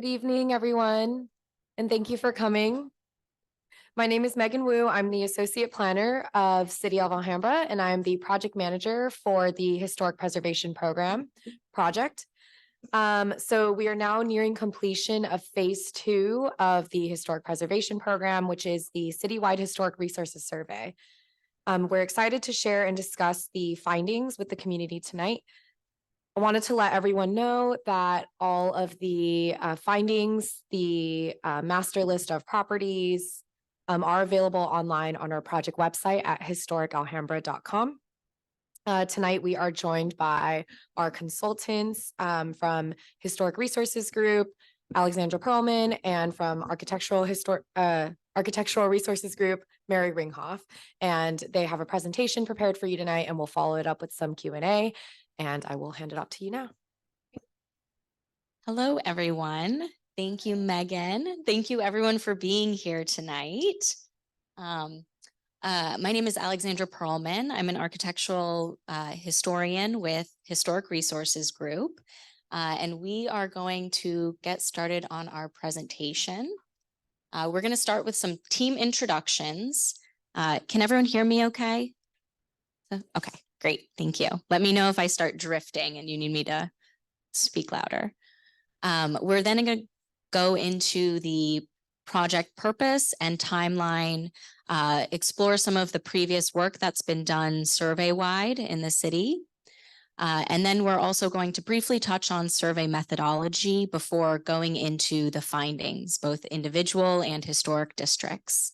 Good evening, everyone, and thank you for coming. My name is Megan Wu. I'm the Associate Planner of City of Alhambra, and I'm the Project Manager for the Historic Preservation Program project. So we are now nearing completion of phase 2 of the Historic Preservation Program, which is the Citywide Historic Resources Survey. We're excited to share and discuss the findings with the community tonight. I wanted to let everyone know that all of the findings, the master list of properties are available online on our project website at historicalhambra.com. Tonight, we are joined by our consultants from Historic Resources Group, Alexandra Perlman, and from Architectural Resources Group, Mary Ringhoff. And they have a presentation prepared for you tonight, and we'll follow it up with some Q&A. And I will hand it off to you now. Hello, everyone. Thank you, Megan. Thank you, everyone, for being here tonight. My name is Alexandra Perlman. I'm an architectural historian with Historic Resources Group, and we are going to get started on our presentation. We're going to start with some team introductions. Can everyone hear me okay? Okay, great. Thank you. Let me know if I start drifting and you need me to speak louder. We're then going to go into the project purpose and timeline, explore some of the previous work that's been done survey-wide in the city. And then we're also going to briefly touch on survey methodology before going into the findings, both individual and historic districts.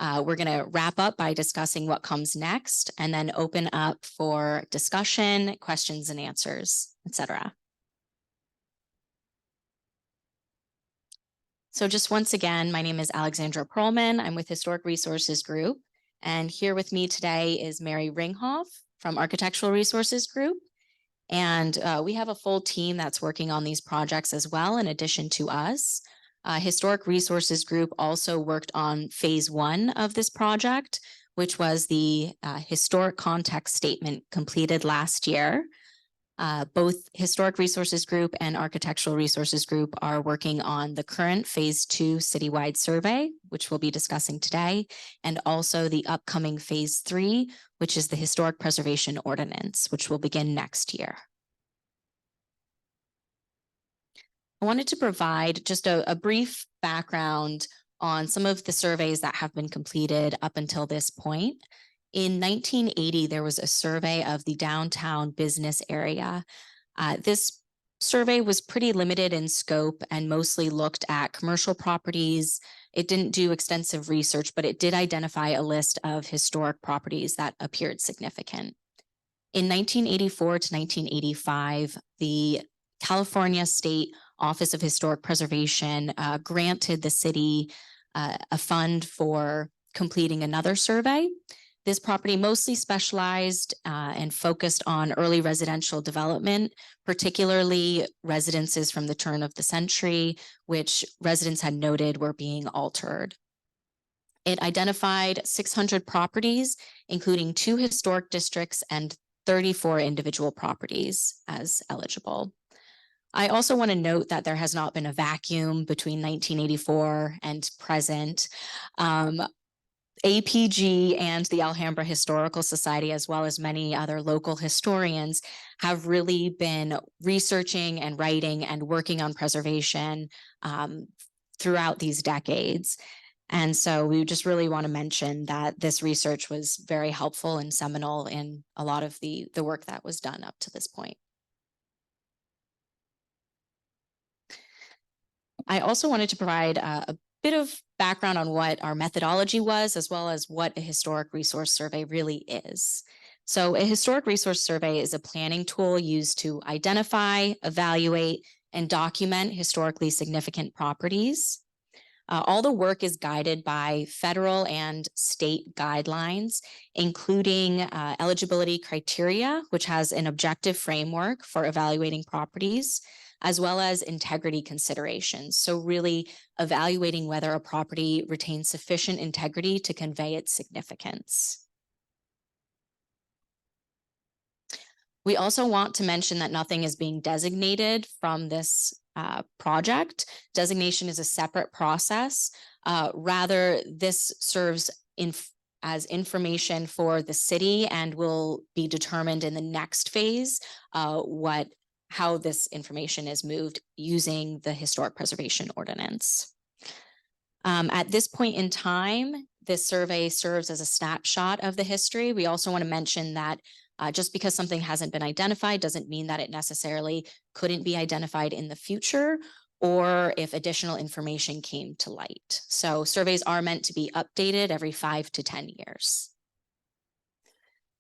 We're going to wrap up by discussing what comes next and then open up for discussion, questions and answers, etc. So just once again, my name is Alexandra Perlman. I'm with Historic Resources Group. And here with me today is Mary Ringhoff from Architectural Resources Group. And we have a full team that's working on these projects as well, in addition to us. Historic Resources Group also worked on phase 1 of this project, which was the historic context statement completed last year. Both Historic Resources Group and Architectural Resources Group are working on the current phase 2 citywide survey, which we'll be discussing today, and also the upcoming phase 3, which is the Historic Preservation Ordinance, which will begin next year. I wanted to provide just a brief background on some of the surveys that have been completed up until this point. In 1980, there was a survey of the downtown business area. This survey was pretty limited in scope and mostly looked at commercial properties. It didn't do extensive research, but it did identify a list of historic properties that appeared significant. In 1984 to 1985, the California State Office of Historic Preservation granted the city a fund for completing another survey. This property mostly specialized and focused on early residential development, particularly residences from the turn of the century, which residents had noted were being altered. It identified 600 properties, including 2 historic districts and 34 individual properties as eligible. I also want to note that there has not been a vacuum between 1984 and present. APG and the Alhambra Historical Society, as well as many other local historians, have really been researching and writing and working on preservation throughout these decades. And so we just really want to mention that this research was very helpful and seminal in a lot of the work that was done up to this point. I also wanted to provide a bit of background on what our methodology was, as well as what a historic resource survey really is. So a historic resource survey is a planning tool used to identify, evaluate, and document historically significant properties. All the work is guided by federal and state guidelines, including eligibility criteria, which has an objective framework for evaluating properties, as well as integrity considerations. So really evaluating whether a property retains sufficient integrity to convey its significance. We also want to mention that nothing is being designated from this project. Designation is a separate process. Rather, this serves as information for the city and will be determined in the next phase how this information is moved using the Historic Preservation Ordinance. At this point in time, this survey serves as a snapshot of the history. We also want to mention that just because something hasn't been identified doesn't mean that it necessarily couldn't be identified in the future or if additional information came to light. So surveys are meant to be updated every 5 to 10 years.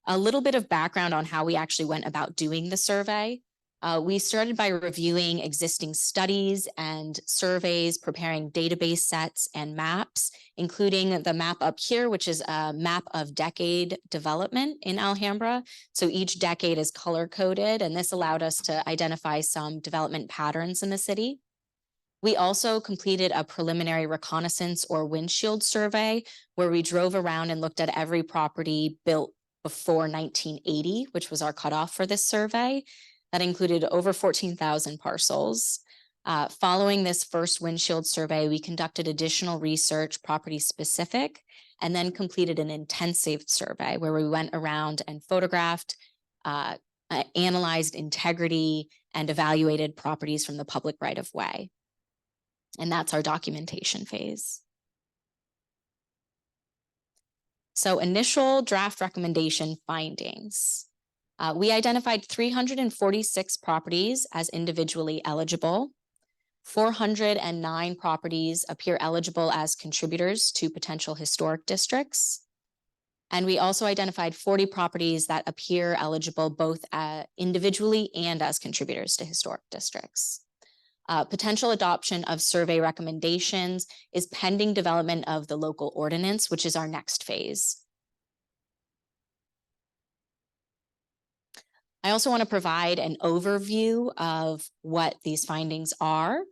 A little bit of background on how we actually went about doing the survey. We started by reviewing existing studies and surveys, preparing database sets and maps, including the map up here, which is a map of decade development in Alhambra. So each decade is color-coded, and this allowed us to identify some development patterns in the city. We also completed a preliminary reconnaissance or windshield survey where we drove around and looked at every property built before 1980, which was our cutoff for this survey. That included over 14,000 parcels. Following this first windshield survey, we conducted additional research, property specific, and then completed an intensive survey where we went around and photographed, analyzed integrity, and evaluated properties from the public right of way. And that's our documentation phase. So initial draft recommendation findings. We identified 346 properties as individually eligible. 409 properties appear eligible as contributors to potential historic districts. And we also identified 40 properties that appear eligible both individually and as contributors to historic districts. Potential adoption of survey recommendations is pending development of the local ordinance, which is our next phase. I also want to provide an overview of what these findings are.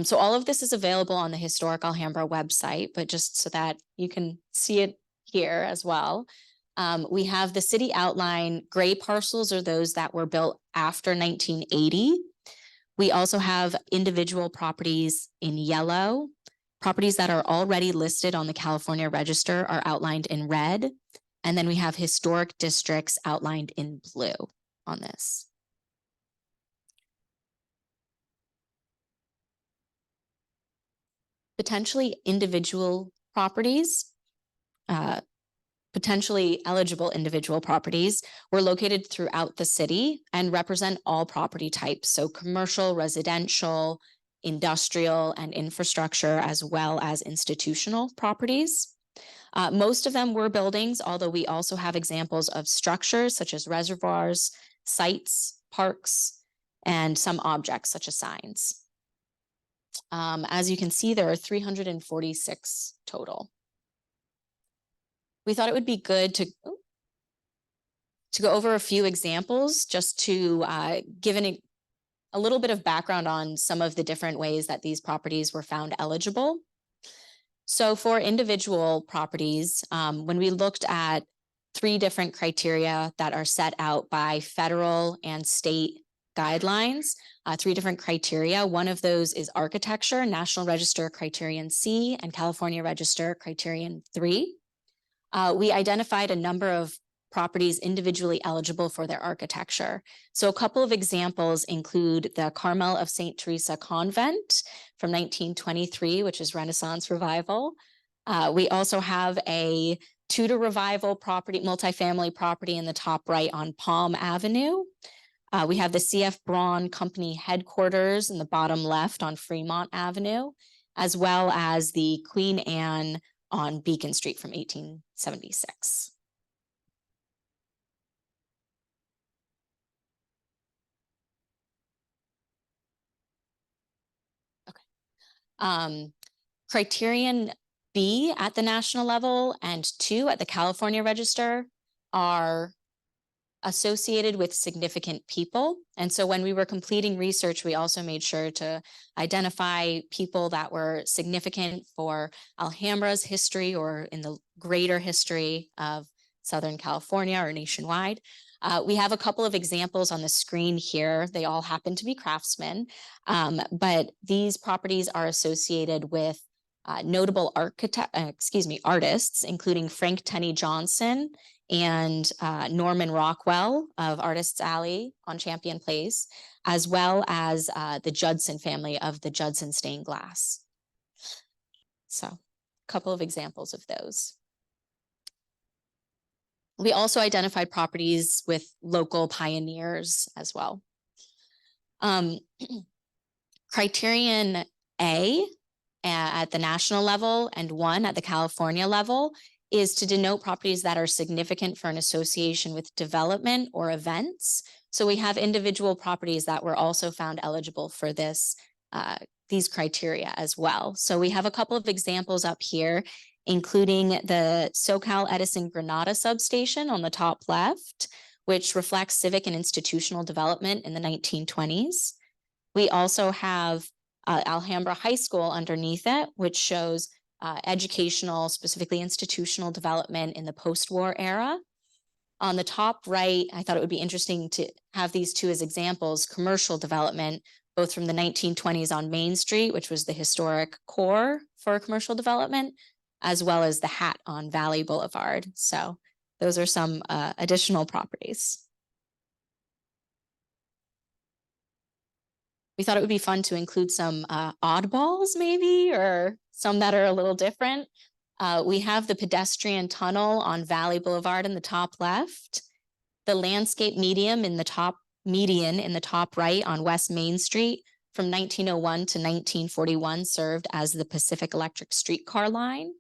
So all of this is available on the Historic Alhambra website, but just so that you can see it here as well. We have the city outline. Gray parcels are those that were built after 1980. We also have individual properties in yellow. Properties that are already listed on the California Register are outlined in red. And then we have historic districts outlined in blue on this. Potentially individual properties, potentially eligible individual properties were located throughout the city and represent all property types. So commercial, residential, industrial, and infrastructure, as well as institutional properties. Most of them were buildings, although we also have examples of structures such as reservoirs, sites, parks, and some objects such as signs. As you can see, there are 346 total. We thought it would be good to go over a few examples just to give a little bit of background on some of the different ways that these properties were found eligible. So for individual properties, when we looked at 3 different criteria that are set out by federal and state guidelines, 3 different criteria. One of those is architecture, National Register Criterion C and California Register Criterion 3. We identified a number of properties individually eligible for their architecture. So a couple of examples include the Carmel of St. Teresa Convent from 1923, which is Renaissance Revival. We also have a Tudor Revival property, multifamily property in the top right on Palm Avenue. We have the C.F. Braun Company headquarters in the bottom left on Fremont Avenue, as well as the Queen Anne on Beacon Street from 1876. Okay. Criterion B at the national level and 2 at the California Register are associated with significant people. And so when we were completing research, we also made sure to identify people that were significant for Alhambra's history or in the greater history of Southern California or nationwide. We have a couple of examples on the screen here. They all happen to be craftsmen, but these properties are associated with notable artists, including Frank Tenney Johnson and Norman Rockwell of Artists Alley on Champion Place, as well as the Judson family of the Judson stained glass. So a couple of examples of those. We also identified properties with local pioneers as well. Criterion A at the national level and 1 at the California level is to denote properties that are significant for an association with development or events. So we have individual properties that were also found eligible for this, these criteria as well. So we have a couple of examples up here, including the SoCal Edison Granada substation on the top left, which reflects civic and institutional development in the 1920s. We also have Alhambra High School underneath it, which shows educational, specifically institutional development in the post-war era. On the top right, I thought it would be interesting to have these two as examples: commercial development, both from the 1920s on Main Street, which was the historic core for commercial development, as well as the Hat on Valley Boulevard. So those are some additional properties. We thought it would be fun to include some oddballs maybe, or some that are a little different. We have the pedestrian tunnel on Valley Boulevard in the top left, the landscape median in the top right on West Main Street from 1901 to 1941 served as the Pacific Electric streetcar line.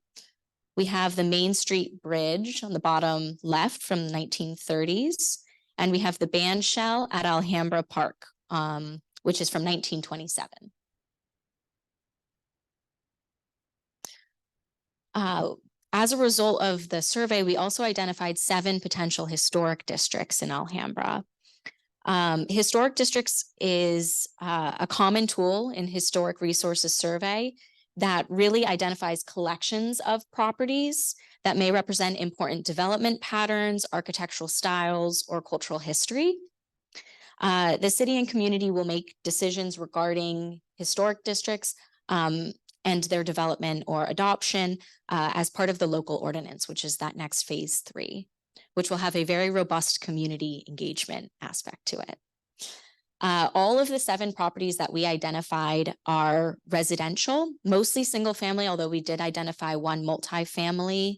We have the Main Street Bridge on the bottom left from the 1930s, and we have the band shell at Alhambra Park, which is from 1927. As a result of the survey, we also identified 7 potential historic districts in Alhambra. Historic districts is a common tool in historic resources survey that really identifies collections of properties that may represent important development patterns, architectural styles, or cultural history. The city and community will make decisions regarding historic districts and their development or adoption as part of the local ordinance, which is that next phase 3, which will have a very robust community engagement aspect to it. All of the 7 properties that we identified are residential, mostly single family, although we did identify 1 multifamily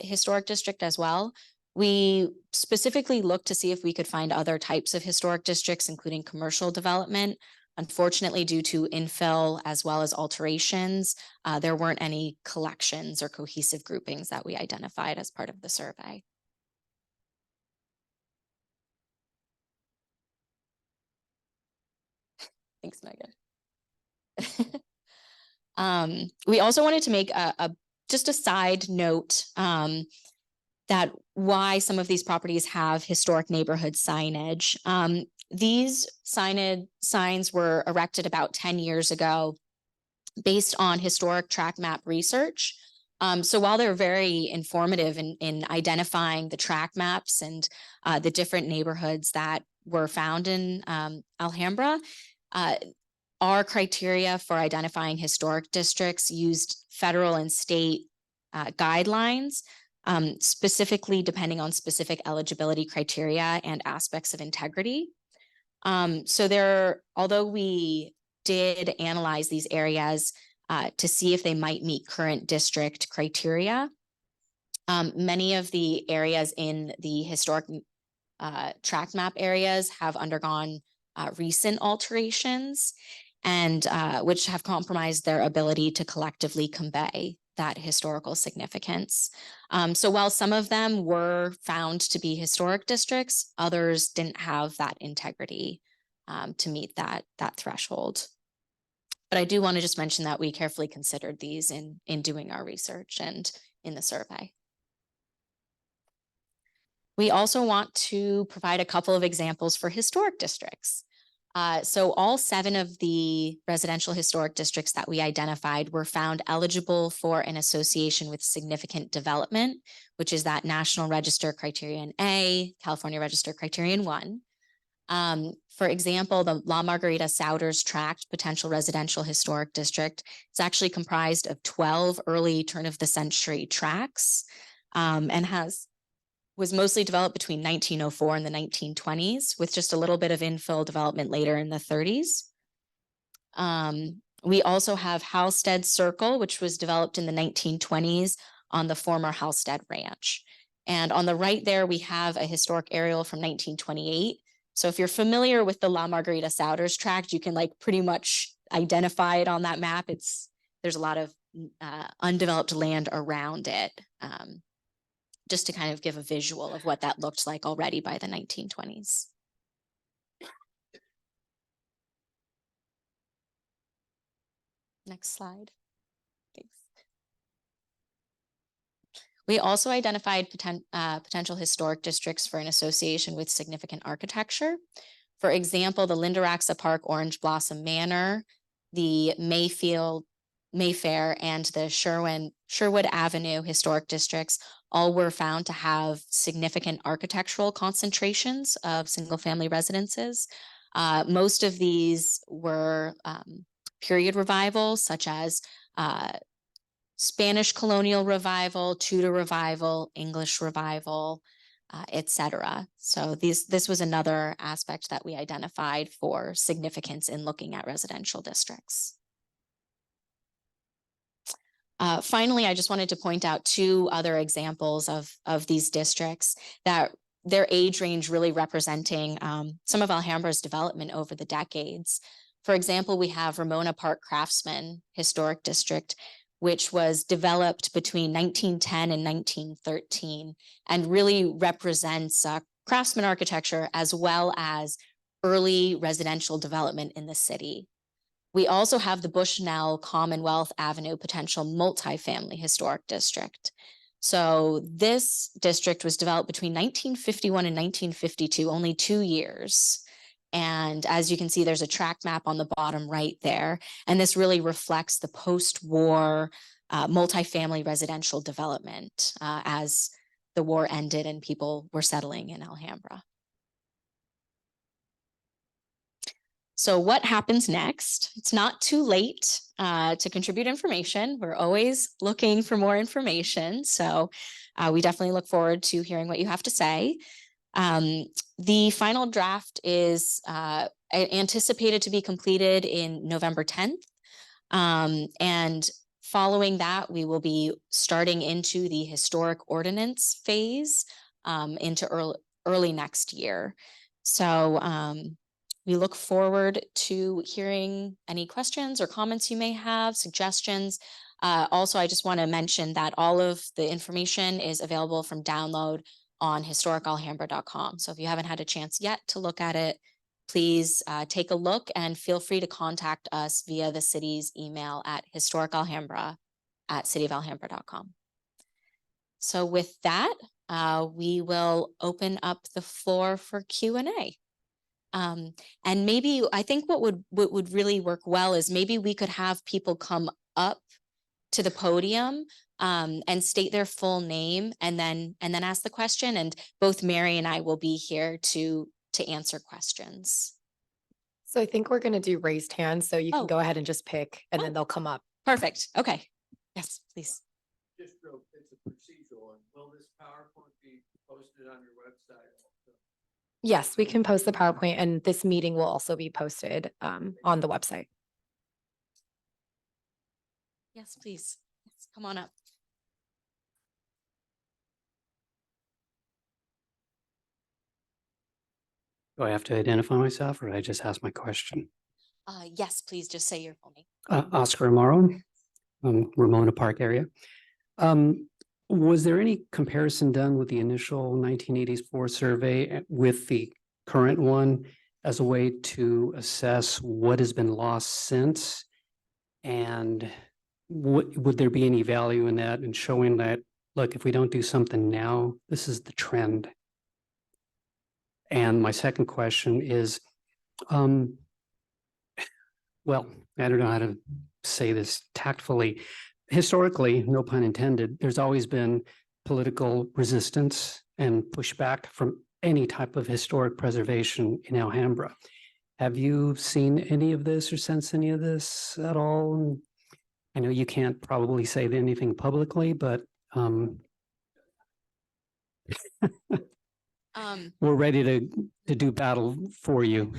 historic district as well. We specifically looked to see if we could find other types of historic districts, including commercial development. Unfortunately, due to infill as well as alterations, there weren't any collections or cohesive groupings that we identified as part of the survey. Thanks, Megan. We also wanted to make just a side note that why some of these properties have historic neighborhood signage. These signs were erected about 10 years ago based on historic tract map research. So while they're very informative in identifying the tract maps and the different neighborhoods that were found in Alhambra, our criteria for identifying historic districts used federal and state guidelines, specifically depending on specific eligibility criteria and aspects of integrity. So although we did analyze these areas to see if they might meet current district criteria, many of the areas in the historic tract map areas have undergone recent alterations and which have compromised their ability to collectively convey that historical significance. So while some of them were found to be historic districts, others didn't have that integrity to meet that threshold. But I do want to just mention that we carefully considered these in doing our research and in the survey. We also want to provide a couple of examples for historic districts. So all 7 of the residential historic districts that we identified were found eligible for an association with significant development, which is that National Register Criterion A, California Register Criterion 1. For example, the La Margarita Souders Tract Potential Residential Historic District is actually comprised of 12 early turn of the century tracts, and was mostly developed between 1904 and the 1920s, with just a little bit of infill development later in the 30s. We also have Halstead Circle, which was developed in the 1920s on the former Halstead Ranch. And on the right there, we have a historic aerial from 1928. So if you're familiar with the La Margarita Souders tract, you can like pretty much identify it on that map. There's a lot of undeveloped land around it. Just to kind of give a visual of what that looked like already by the 1920s. Next slide. Thanks. We also identified potential historic districts for an association with significant architecture. For example, the Lindaraxa Park Orange Blossom Manor, the Mayfair, and the Sherwood Avenue historic districts all were found to have significant architectural concentrations of single-family residences. Most of these were period revivals, such as Spanish colonial revival, Tudor revival, English revival, etc. So this was another aspect that we identified for significance in looking at residential districts. Finally, I just wanted to point out 2 other examples of these districts that their age range really representing some of Alhambra's development over the decades. For example, we have Ramona Park Craftsman Historic District, which was developed between 1910 and 1913 and really represents craftsman architecture as well as early residential development in the city. We also have the Bushnell Commonwealth Avenue Potential Multifamily Historic District. So this district was developed between 1951 and 1952, only 2 years. And as you can see, there's a tract map on the bottom right there. And this really reflects the post-war multifamily residential development as the war ended and people were settling in Alhambra. So what happens next? It's not too late to contribute information. We're always looking for more information. So we definitely look forward to hearing what you have to say. The final draft is anticipated to be completed in November 10th. And following that, we will be starting into the historic ordinance phase into early next year. So we look forward to hearing any questions or comments you may have, suggestions. Also, I just want to mention that all of the information is available from download on historicalhambra.com. So if you haven't had a chance yet to look at it, please take a look and feel free to contact us via the city's email at historicalhambra@cityofalhambra.com. So with that, we will open up the floor for Q&A. And maybe I think what would really work well is maybe we could have people come up to the podium and state their full name and then ask the question, and both Mary and I will be here to answer questions. So I think we're going to do raised hands, so you can go ahead and just pick and then they'll come up. Perfect. Okay. Yes, please. Just it's a procedural one. Will this PowerPoint be posted on your website? Yes, we can post the PowerPoint, and this meeting will also be posted on the website. Yes, please. Yes, come on up. Do I have to identify myself, or I just ask my question? Yes, please just say your full name. Oscar Amaro, Ramona Park area. Was there any comparison done with the initial 1984 survey with the current one as a way to assess what has been lost since? And would there be any value in that and showing that, look, if we don't do something now, this is the trend? And my second question is, well, I don't know how to say this tactfully. Historically, no pun intended, there's always been political resistance and pushback from any type of historic preservation in Alhambra. Have you seen any of this or sensed any of this at all? I know you can't probably say anything publicly, but we're ready to do battle for you.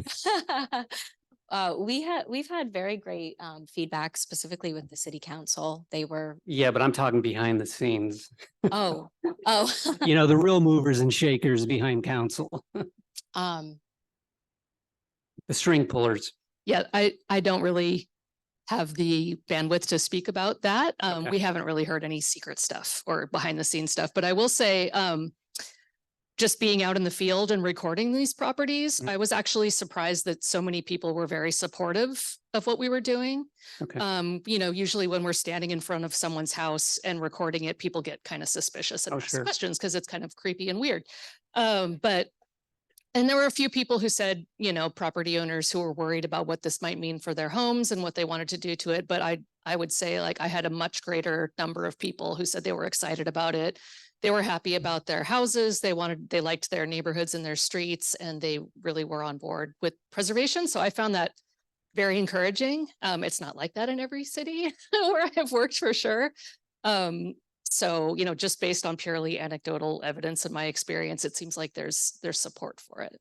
We've had very great feedback specifically with the city council. They were, Yeah, but I'm talking behind the scenes. oh, You know, the real movers and shakers behind council, um, the string pullers. Yeah, I don't really have the bandwidth to speak about that. Okay. We haven't really heard any secret stuff or behind the scenes stuff, but I will say, just being out in the field and recording these properties, Mm. I was actually surprised that so many people were very supportive of what we were doing. Okay. You know, usually when we're standing in front of someone's house and recording it, people get kind of suspicious and Oh, ask sure. questions because it's kind of creepy and weird. And there were a few people who said, you know, property owners who were worried about what this might mean for their homes and what they wanted to do to it. But I would say, like, I had a much greater number of people who said they were excited about it. They were happy about their houses. They liked their neighborhoods and their streets, and they really were on board with preservation. So I found that very encouraging. It's not like that in every city where I have worked, for sure. So, you know, just based on purely anecdotal evidence in my experience, it seems like there's support for it.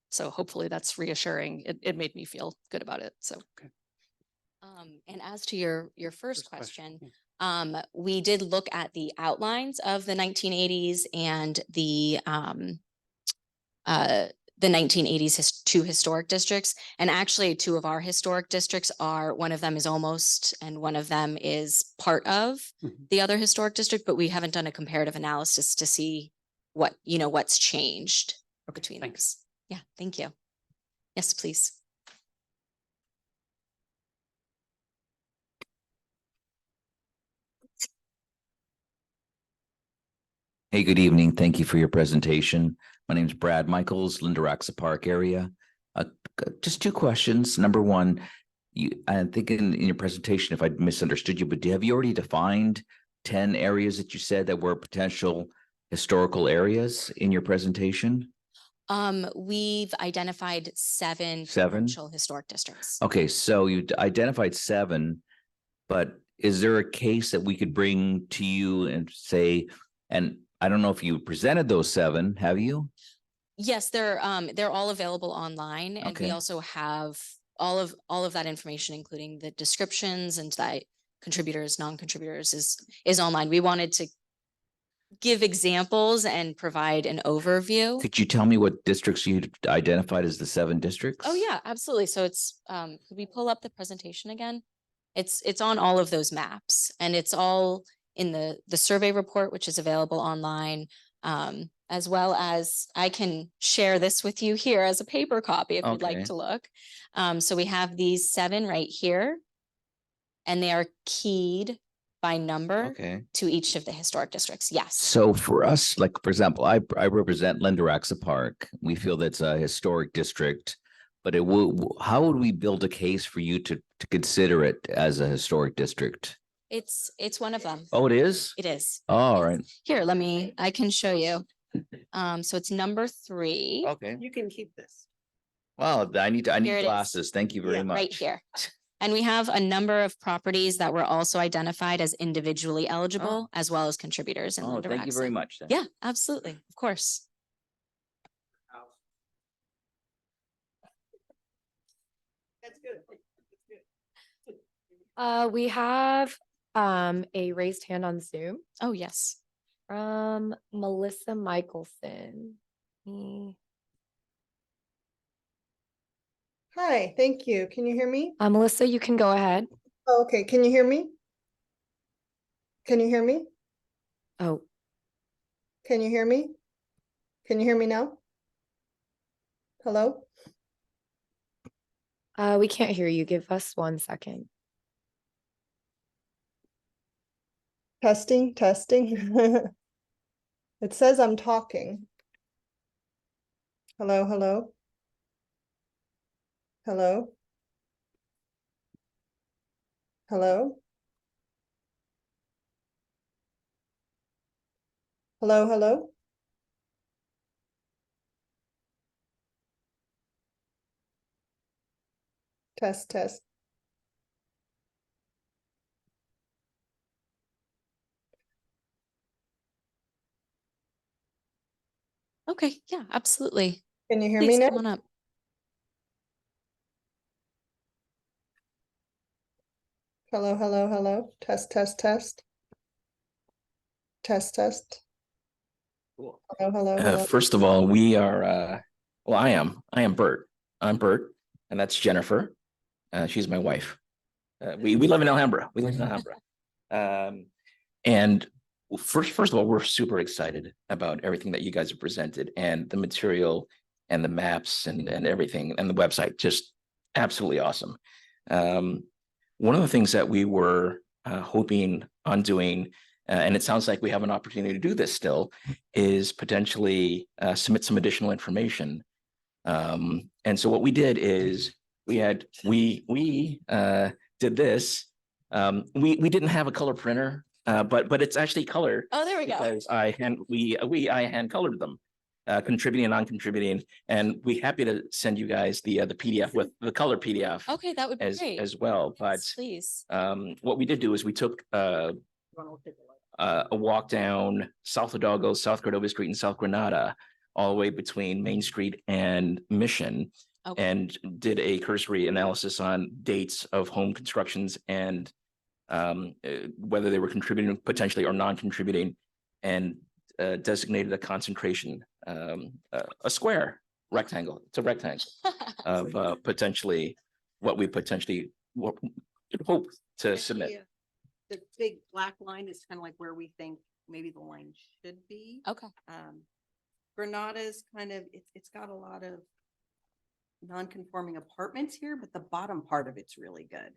So hopefully that's reassuring. It made me feel good about it. So. Okay. and as to your first First question, yeah. we did look at the outlines of the 1980s and the 1980s two historic districts. And actually 2 of our historic districts are, one of them is almost, and one of them is part of Mhm. the other historic district, but we haven't done a comparative analysis to see what, you know, what's changed between thanks. those. Yeah, thank you. Yes, please. Hey, good evening. Thank you for your presentation. My name is Brad Michaels, Lindaraxa Park area. Just 2 questions. Number one, I think in your presentation, if I misunderstood you, but have you already defined 10 areas that you said that were potential historical areas in your presentation? We've identified 7 7? potential historic districts. Okay, so you identified 7, but is there a case that we could bring to you and say, and I don't know if you presented those 7, have you? Yes, they're all available online, and we Okay. also have all of that information, including the descriptions and the contributors, non-contributors is online. We wanted to give examples and provide an overview. Could you tell me what districts you identified as the 7 districts? Oh yeah, absolutely. So it's could we pull up the presentation again? It's on all of those maps, and it's all in the survey report, which is available online. As well as I can share this with you here as a paper copy if you'd like Okay. to look. So we have these 7 right here, and they are keyed by number Okay. to each of the historic districts. Yes. So for us, like, for example, I represent Lindaraxa Park. We feel that's a historic district, but it will, how would we build a case for you to consider it as a historic district? It's one of them. Oh, it is? It is. All right. Here, I can show you. So it's number 3. Okay. You can keep this. Well, I need Here it is. glasses. Thank you very Yeah. much. Right here. And we have a number of properties that were also identified as individually eligible, as well as contributors in Oh, thank you very Lindaraxa. much. then. Yeah, absolutely. Of course. That's good. That's good. We have a raised hand on Zoom Oh, yes. from Melissa Michelson. Hi, thank you. Can you hear me? Melissa, you can go ahead. Oh, okay, can you hear me? Can you hear me? Oh, Can you hear me? Can you hear me now? Hello? we can't hear you. Give us 1 second. Testing, testing. It says I'm talking. Hello, hello? Hello? Hello? Hello, hello? Test, test. Okay, yeah, absolutely. Can you hear me Please now? come on up. Hello, hello, hello. Test, test, test. Test, test. Cool. Hello, hello, hello. First of all, we are, well, I am Bert. I'm Bert, and that's Jennifer. She's my wife. We live in Alhambra. We live in Alhambra. And first of all, we're super excited about everything that you guys have presented and the material and the maps and everything and the website, just absolutely awesome. One of the things that we were hoping on doing, and it sounds like we have an opportunity to do this still, is potentially submit some additional information. And so what we did is we did this. We didn't have a color printer, but it's actually color. Oh, there we go. Because I hand colored them, contributing and non-contributing, and we happy to send you guys the PDF with the color PDF Okay, that would be as great. well. Yes, please. What we did do is we took a walk down South Hidalgo, South Cordova Street, and South Granada, all the way between Main Street and Mission, Okay. and did a cursory analysis on dates of home constructions and whether they were contributing potentially or non-contributing, and designated a concentration, a square rectangle. It's a rectangle of potentially what we hope to submit. The big black line is kind of like where we think maybe the line should be. Okay. Granada's kind of, it's got a lot of non-conforming apartments here, but the bottom part of it's really good.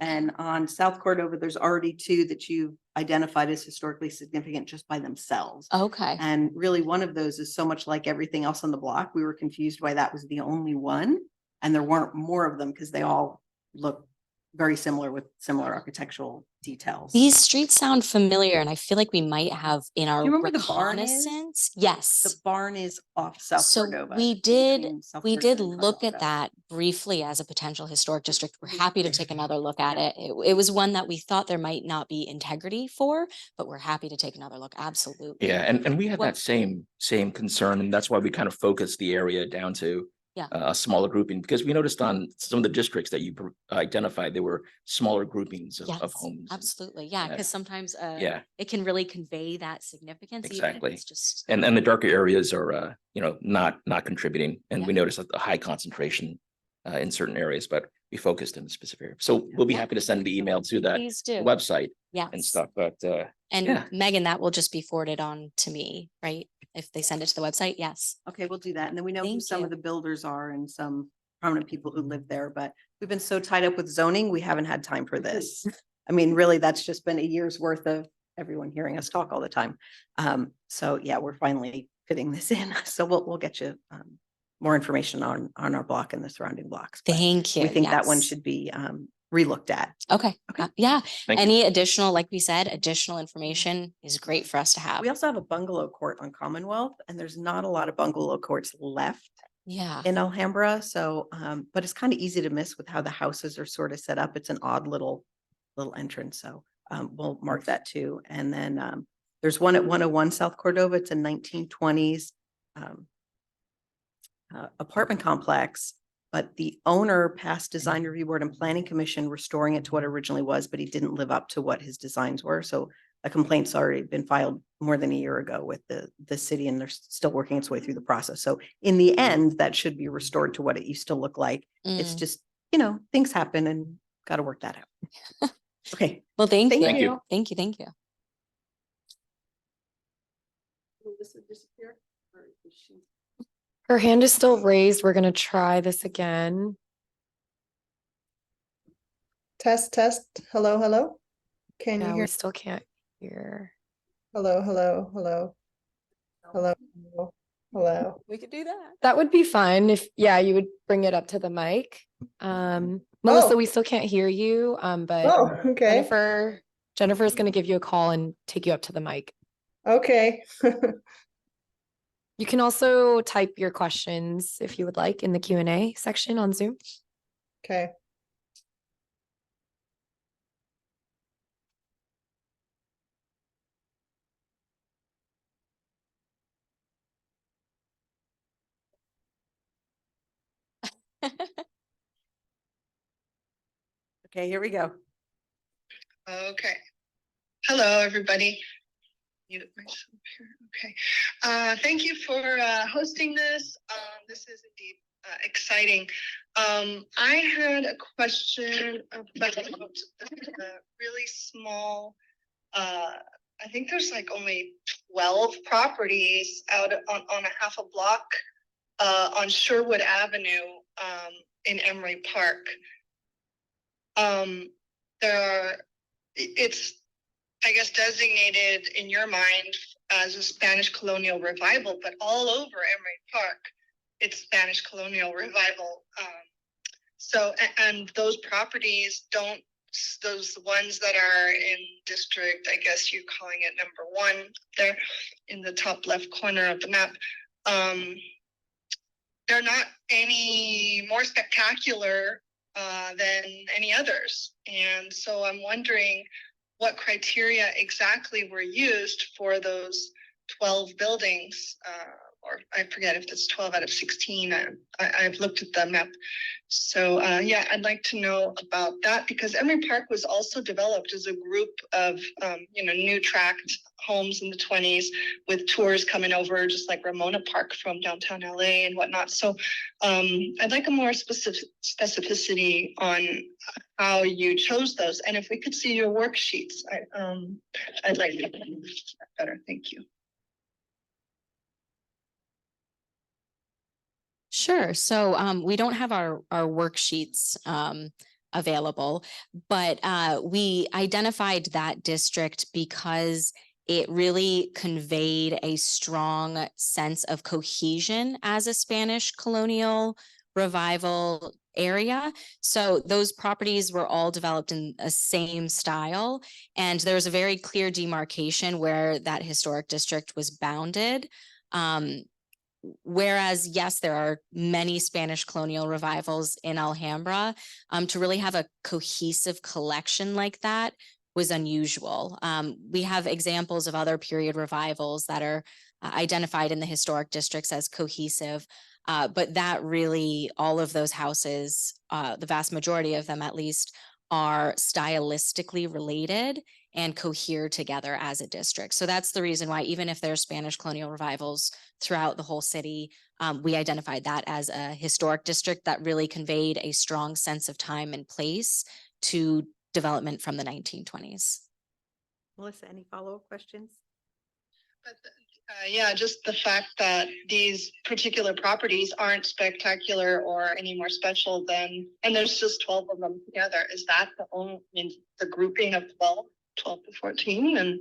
And on South Cordova, there's already two that you've identified as historically significant just by themselves. Okay. And really one of those is so much like everything else on the block. We were confused why that was the only one. And there weren't more of them because they all look very similar with similar architectural details. These streets sound familiar, and I feel like we might have in our Do you remember the barn is? reconnaissance. The Yes. barn is off South So Cordova. we did between South we Cordova did and look at Carlsbad. that briefly as a potential historic district. We're happy to take another look at it. It was one that we thought there might not be integrity for, but we're happy to take another look. Absolutely. Yeah, and we had What- that same concern, and that's why we kind of focused the area down to Yeah. a smaller grouping, because we noticed on some of the districts that you identified, there were smaller groupings of Yes, homes. absolutely. Yeah, Yeah. because sometimes Yeah, it can really convey that significance. even if Exactly. It's just and the darker areas are not contributing, and Yeah. we noticed a high concentration in certain areas, but we focused in a specific area. So we'll be Yeah. happy to send the email to that please do. website and Yes. stuff, but And yeah. Megan, that will just be forwarded on to me, right? If they send it to the website, yes. Okay, we'll do that. And then we know who Thank some you. of the builders are and some prominent people who live there, but we've been so tied up with zoning, we haven't had time for this. I mean, really, that's just been a year's worth of everyone hearing us talk all the time. So yeah, we're finally fitting this in. So we'll get you more information on our block and the surrounding blocks. but Thank you. We think that one yes. should be relooked at. Okay. Okay. Yeah. Thank you. Any additional, like we said, additional information is great for us to have. We also have a bungalow court on Commonwealth, and there's not a lot of bungalow courts left Yeah. in Alhambra. So, but it's kind of easy to miss with how the houses are sort of set up. It's an odd little entrance. So we'll mark that too. And then there's one at 101 South Cordova. It's a 1920s apartment complex, but the owner passed design review board and planning commission restoring it to what it originally was, but he didn't live up to what his designs were. So a complaint's already been filed more than a year ago with the city, and they're still working its way through the process. So in the end, that should be restored to what it used to look like. It's Mm. just, things happen and got to work that out. Okay. Well, thank you. Thank you. Thank you. Thank you. Will this disappear? Or is she? Her hand is still raised. We're gonna try this again. Test, test. Hello, hello. Can you Yeah, hear? we still can't hear. Hello, hello, hello. Hello, hello, hello. We could do that. That would be fine if, yeah, you would bring it up to the mic. Melissa, Oh. we still can't hear you, but Oh, okay, Jennifer is going to give you a call and take you up to the mic. okay. You can also type your questions if you would like in the Q&A section on Zoom. Okay. Okay, here we go. Okay. Hello, everybody. Mute myself here. Okay. Thank you for hosting this. This is indeed exciting. I had a question about the really small, I think there's like only 12 properties out on a half a block on Sherwood Avenue in Emery Park. It's, I guess, designated in your mind as a Spanish colonial revival, but all over Emery Park, it's Spanish colonial revival. And those properties don't, those ones that are in district, I guess you're calling it number 1, there in the top left corner of the map, they're not any more spectacular than any others. And so I'm wondering what criteria exactly were used for those 12 buildings, or I forget if it's 12 out of 16. I've looked at the map. So yeah, I'd like to know about that, because Emery Park was also developed as a group of new tract homes in the 20s with tours coming over, just like Ramona Park from downtown LA and whatnot. So I'd like a more specificity on how you chose those, and if we could see your worksheets, I'd like to understand that better. Thank you. Sure. So we don't have our worksheets available, but we identified that district because it really conveyed a strong sense of cohesion as a Spanish colonial revival area. So those properties were all developed in a same style, and there was a very clear demarcation where that historic district was bounded. Whereas, yes, there are many Spanish colonial revivals in Alhambra, to really have a cohesive collection like that was unusual. We have examples of other period revivals that are identified in the historic districts as cohesive, but that really, all of those houses, the vast majority of them at least, are stylistically related and cohere together as a district. So that's the reason why, even if there's Spanish colonial revivals throughout the whole city, we identified that as a historic district that really conveyed a strong sense of time and place to development from the 1920s. Melissa, any follow-up questions? But yeah, just the fact that these particular properties aren't spectacular or any more special than, and there's just 12 of them together. Is that the only, the grouping of 12 to 14? And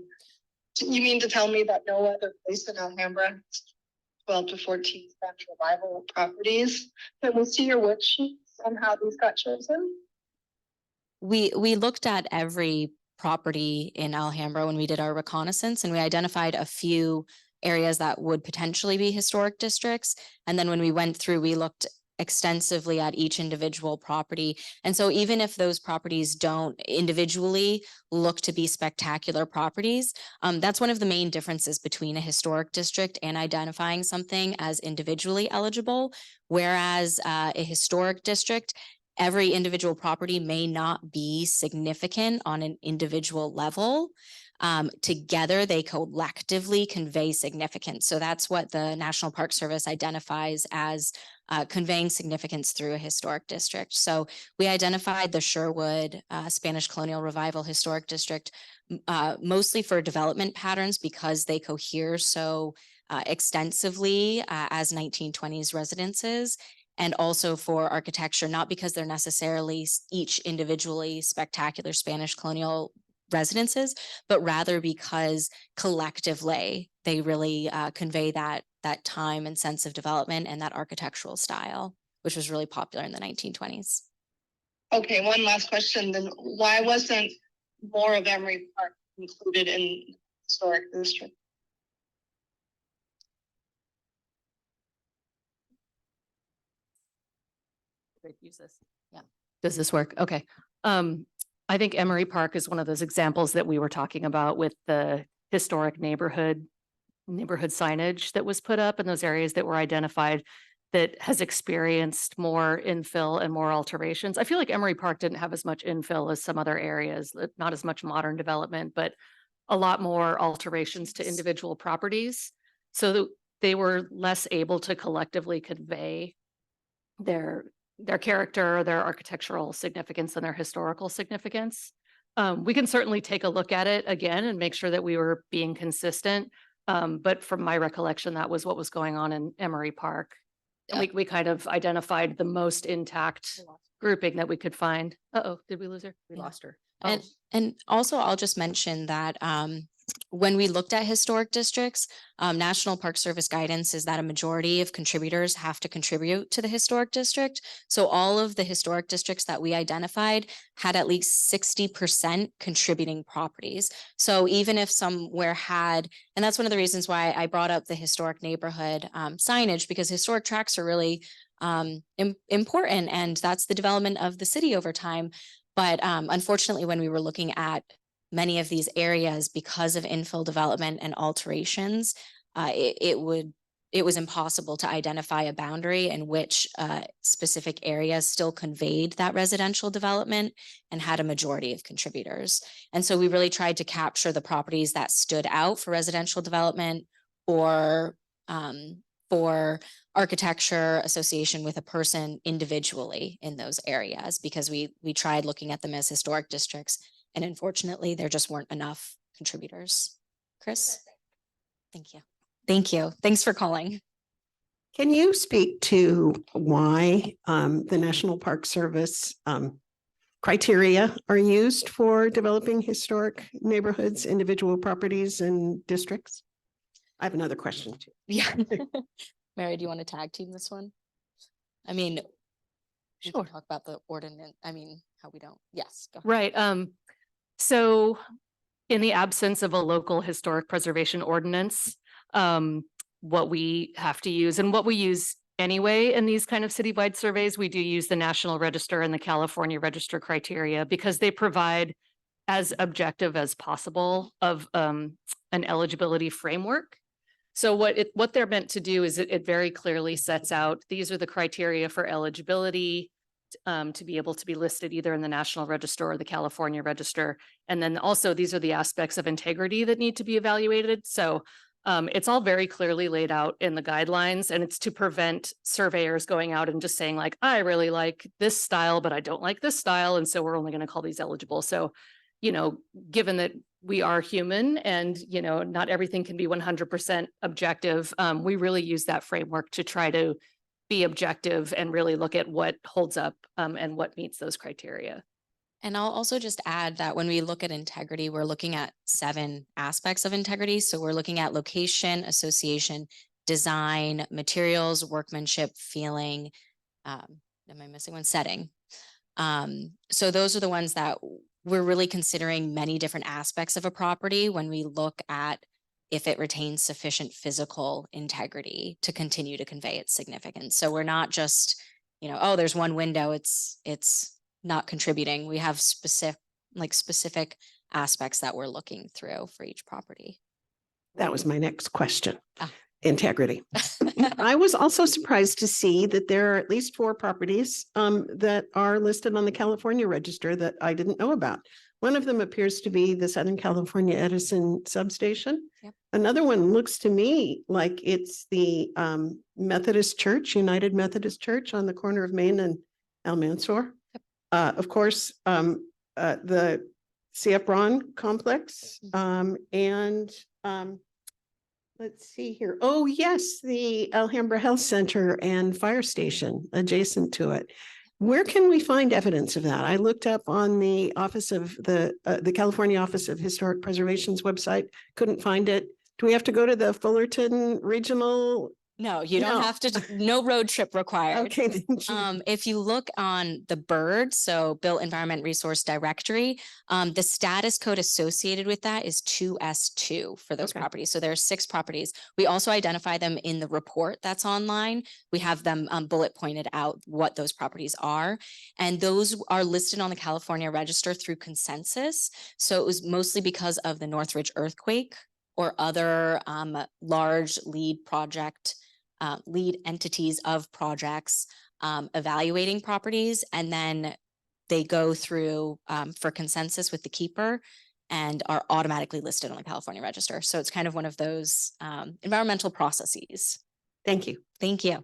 you mean to tell me that no other place in Alhambra has 12 to 14 Spanish revival properties? Can we see your worksheets on how these got chosen? We looked at every property in Alhambra when we did our reconnaissance, and we identified a few areas that would potentially be historic districts. And then when we went through, we looked extensively at each individual property. And so even if those properties don't individually look to be spectacular properties, that's one of the main differences between a historic district and identifying something as individually eligible. Whereas a historic district, every individual property may not be significant on an individual level. Together, they collectively convey significance. So that's what the National Park Service identifies as conveying significance through a historic district. So we identified the Sherwood Spanish Colonial Revival Historic District mostly for development patterns because they cohere so extensively as 1920s residences, and also for architecture, not because they're necessarily each individually spectacular Spanish colonial residences, but rather because collectively they really convey that time and sense of development and that architectural style, which was really popular in the 1920s. Okay, one last question then. Why wasn't more of Emery Park included in historic district? Use this. Yeah. Does this work? Okay. I think Emery Park is one of those examples that we were talking about with the historic neighborhood signage that was put up in those areas that were identified that has experienced more infill and more alterations. I feel like Emery Park didn't have as much infill as some other areas, not as much modern development, but a lot more alterations to individual properties. So that they were less able to collectively convey their character, their architectural significance and their historical significance. We can certainly take a look at it again and make sure that we were being consistent. But from my recollection, that was what was going on in Emery Park. And we kind of identified the most intact grouping that we could find. Uh-oh, did we lose her? We lost her. And also I'll just mention that when we looked at historic districts, National Park Service guidance is that a majority of contributors have to contribute to the historic district. So all of the historic districts that we identified had at least 60% contributing properties. So even if somewhere had, and that's one of the reasons why I brought up the historic neighborhood signage, because historic tracts are really important, and that's the development of the city over time. But unfortunately, when we were looking at many of these areas, because of infill development and alterations, it was impossible to identify a boundary in which specific areas still conveyed that residential development and had a majority of contributors. And so we really tried to capture the properties that stood out for residential development or for architecture association with a person individually in those areas, because we tried looking at them as historic districts, and unfortunately there just weren't enough contributors. Chris? Thank you. Thank you. Thanks for calling. Can you speak to why the National Park Service criteria are used for developing historic neighborhoods, individual properties and districts? I have another question too. Yeah. Mary, do you want to tag team this one? I mean, we can talk about the ordinance. I mean, how we don't. Yes. Go ahead. Right. So in the absence of a local historic preservation ordinance, what we have to use and what we use anyway in these kind of citywide surveys, we do use the National Register and the California Register criteria, because they provide as objective as possible of an eligibility framework. So what they're meant to do is it very clearly sets out, these are the criteria for eligibility to be able to be listed either in the National Register or the California Register. And then also these are the aspects of integrity that need to be evaluated. So it's all very clearly laid out in the guidelines, and it's to prevent surveyors going out and just saying like, I really like this style, but I don't like this style. And so we're only going to call these eligible. So, you know, given that we are human and, you know, not everything can be 100% objective, we really use that framework to try to be objective and really look at what holds up and what meets those criteria. And I'll also just add that when we look at integrity, we're looking at 7 aspects of integrity. So we're looking at location, association, design, materials, workmanship, feeling. Am I missing one? Setting. So those are the ones that we're really considering many different aspects of a property when we look at if it retains sufficient physical integrity to continue to convey its significance. So we're not just, you know, oh, there's one window, it's not contributing. We have specific aspects that we're looking through for each property. That was my next question. Integrity. I was also surprised to see that there are at least 4 properties that are listed on the California Register that I didn't know about. One of them appears to be the Southern California Edison substation. Yep. Another one looks to me like it's the Methodist Church, United Methodist Church on the corner of Main and Almanzor. Yep. Of course, the CF Braun complex and let's see here. Oh, yes, the Alhambra Health Center and fire station adjacent to it. Where can we find evidence of that? I looked up on the office of the California Office of Historic Preservation's website, couldn't find it. Do we have to go to the Fullerton Regional No, you don't No. have to, no road trip required. Okay. thank you. If you look on the BIRD, so Built Environment Resource Directory, the status code associated with that is 2S2 for those Okay. properties. So there are 6 properties. We also identify them in the report that's online. We have them bullet pointed out what those properties are. And those are listed on the California Register through consensus. So it was mostly because of the Northridge earthquake or other large lead entities of projects evaluating properties, and then they go through for consensus with the keeper and are automatically listed on the California Register. So it's kind of one of those environmental processes. Thank you. Thank you.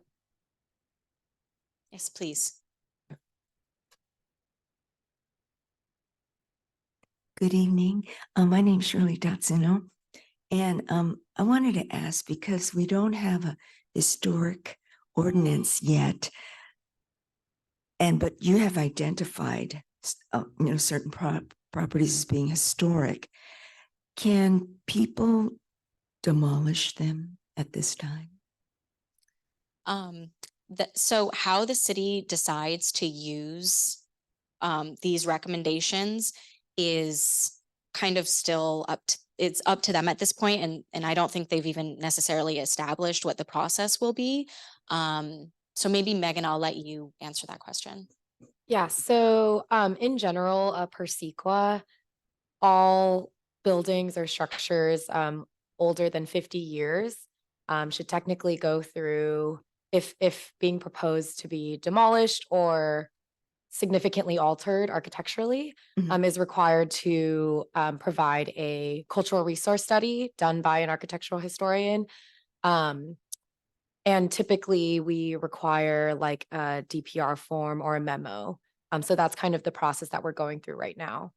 Yes, please. Good evening. My name's Shirley Dotzino. And I wanted to ask, because we don't have a historic ordinance yet, but you have identified, certain properties as being historic. Can people demolish them at this time? So how the city decides to use these recommendations is kind of still it's up to them at this point, and I don't think they've even necessarily established what the process will be. So maybe Megan, I'll let you answer that question. Yeah, so in general, per CEQA, all buildings or structures older than 50 years should technically go through, if being proposed to be demolished or significantly altered architecturally, is required to provide a cultural resource study done by an architectural historian. And typically we require like a DPR form or a memo. So that's kind of the process that we're going through right now.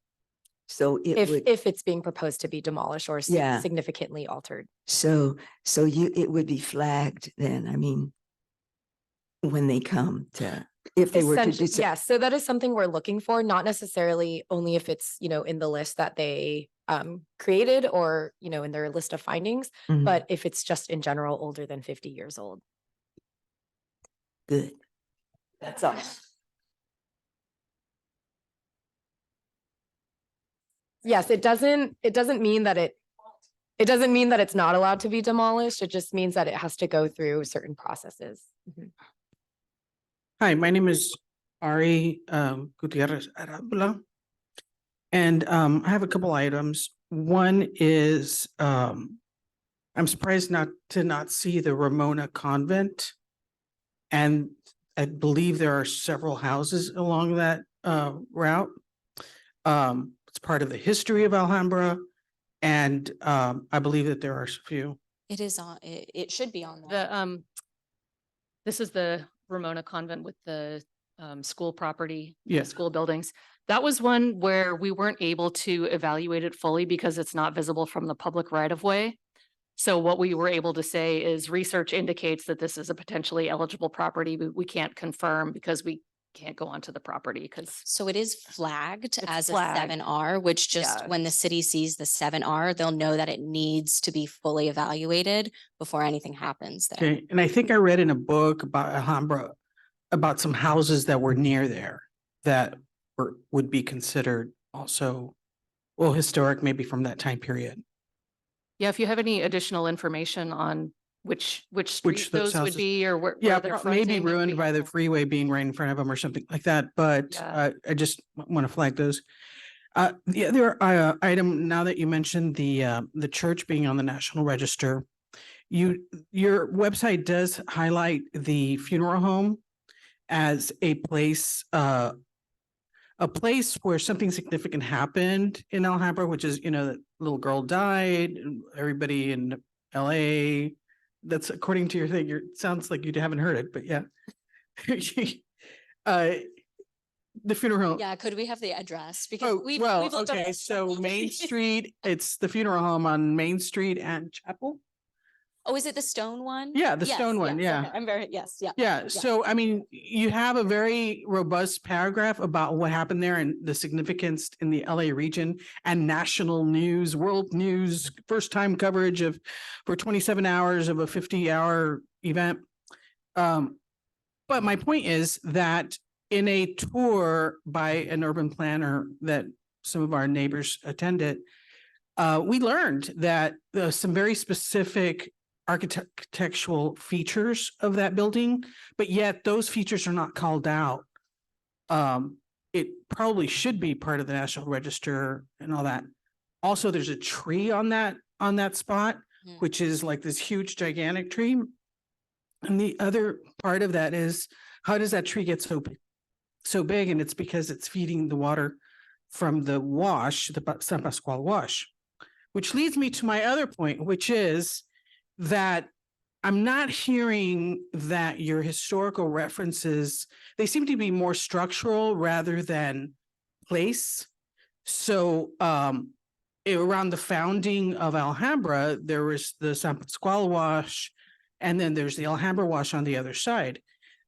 So If it's being proposed to be demolished or Yeah. significantly altered. So it would be flagged then, I mean, when they come to, if they were to do. Yes, so that is something we're looking for, not necessarily only if it's, in the list that they created or, in their list of findings, Mhm. but if it's just in general older than 50 years old. Good. That's all. Yes, it doesn't mean that it doesn't mean that it's not allowed to be demolished. It just means that it has to go through certain processes. Mhm. Hi, my name is Ari Gutierrez Arabula. And I have a couple items. One is I'm surprised not to see the Ramona Convent. And I believe there are several houses along that route. It's part of the history of Alhambra. And I believe that there are a few. It is on, it should be on there. This is the Ramona Convent with the school property, Yeah. school buildings. That was one where we weren't able to evaluate it fully because it's not visible from the public right of way. So what we were able to say is research indicates that this is a potentially eligible property. We can't confirm because we can't go onto the property because. So it is flagged as flagged. a 7R, which just Yeah. when the city sees the 7R, they'll know that it needs to be fully evaluated before anything happens there. Okay, and I think I read in a book about Alhambra, about some houses that were near there that would be considered also, well, historic, maybe from that time period. Yeah, if you have any additional information on which street those those would houses- be or where Yeah, they're maybe fronting, that would ruined be by the helpful. freeway being right in front of them or something like that, but Yeah. I just want to flag those. The other item, now that you mentioned the church being on the National Register, your website does highlight the funeral home as a place where something significant happened in Alhambra, which is, the little girl died, and everybody in LA. That's according to your thing. It sounds like you haven't heard it, but yeah. The funeral home. Yeah, could we have the address? Because Oh, we've well, looked up okay, this so stuff. Main Street, it's the funeral home on Main Street and Chapel. Oh, is it the stone one? Yeah, the Yes, stone one, yes, yeah. okay, I'm very, yes, yeah. Yeah, so I mean, you have a very robust paragraph about what happened there and the significance in the LA region and national news, world news, first time coverage of for 27 hours of a 50-hour event. But my point is that in a tour by an urban planner that some of our neighbors attended, we learned that some very specific architectural features of that building, but yet those features are not called out. It probably should be part of the National Register and all that. Also, there's a tree on that spot, Mm. which is like this huge gigantic tree. And the other part of that is, how does that tree get so big? And it's because it's feeding the water from the wash, the San Pascual wash. Which leads me to my other point, which is that I'm not hearing that your historical references, they seem to be more structural rather than place. So around the founding of Alhambra, there was the San Pascual wash, and then there's the Alhambra wash on the other side.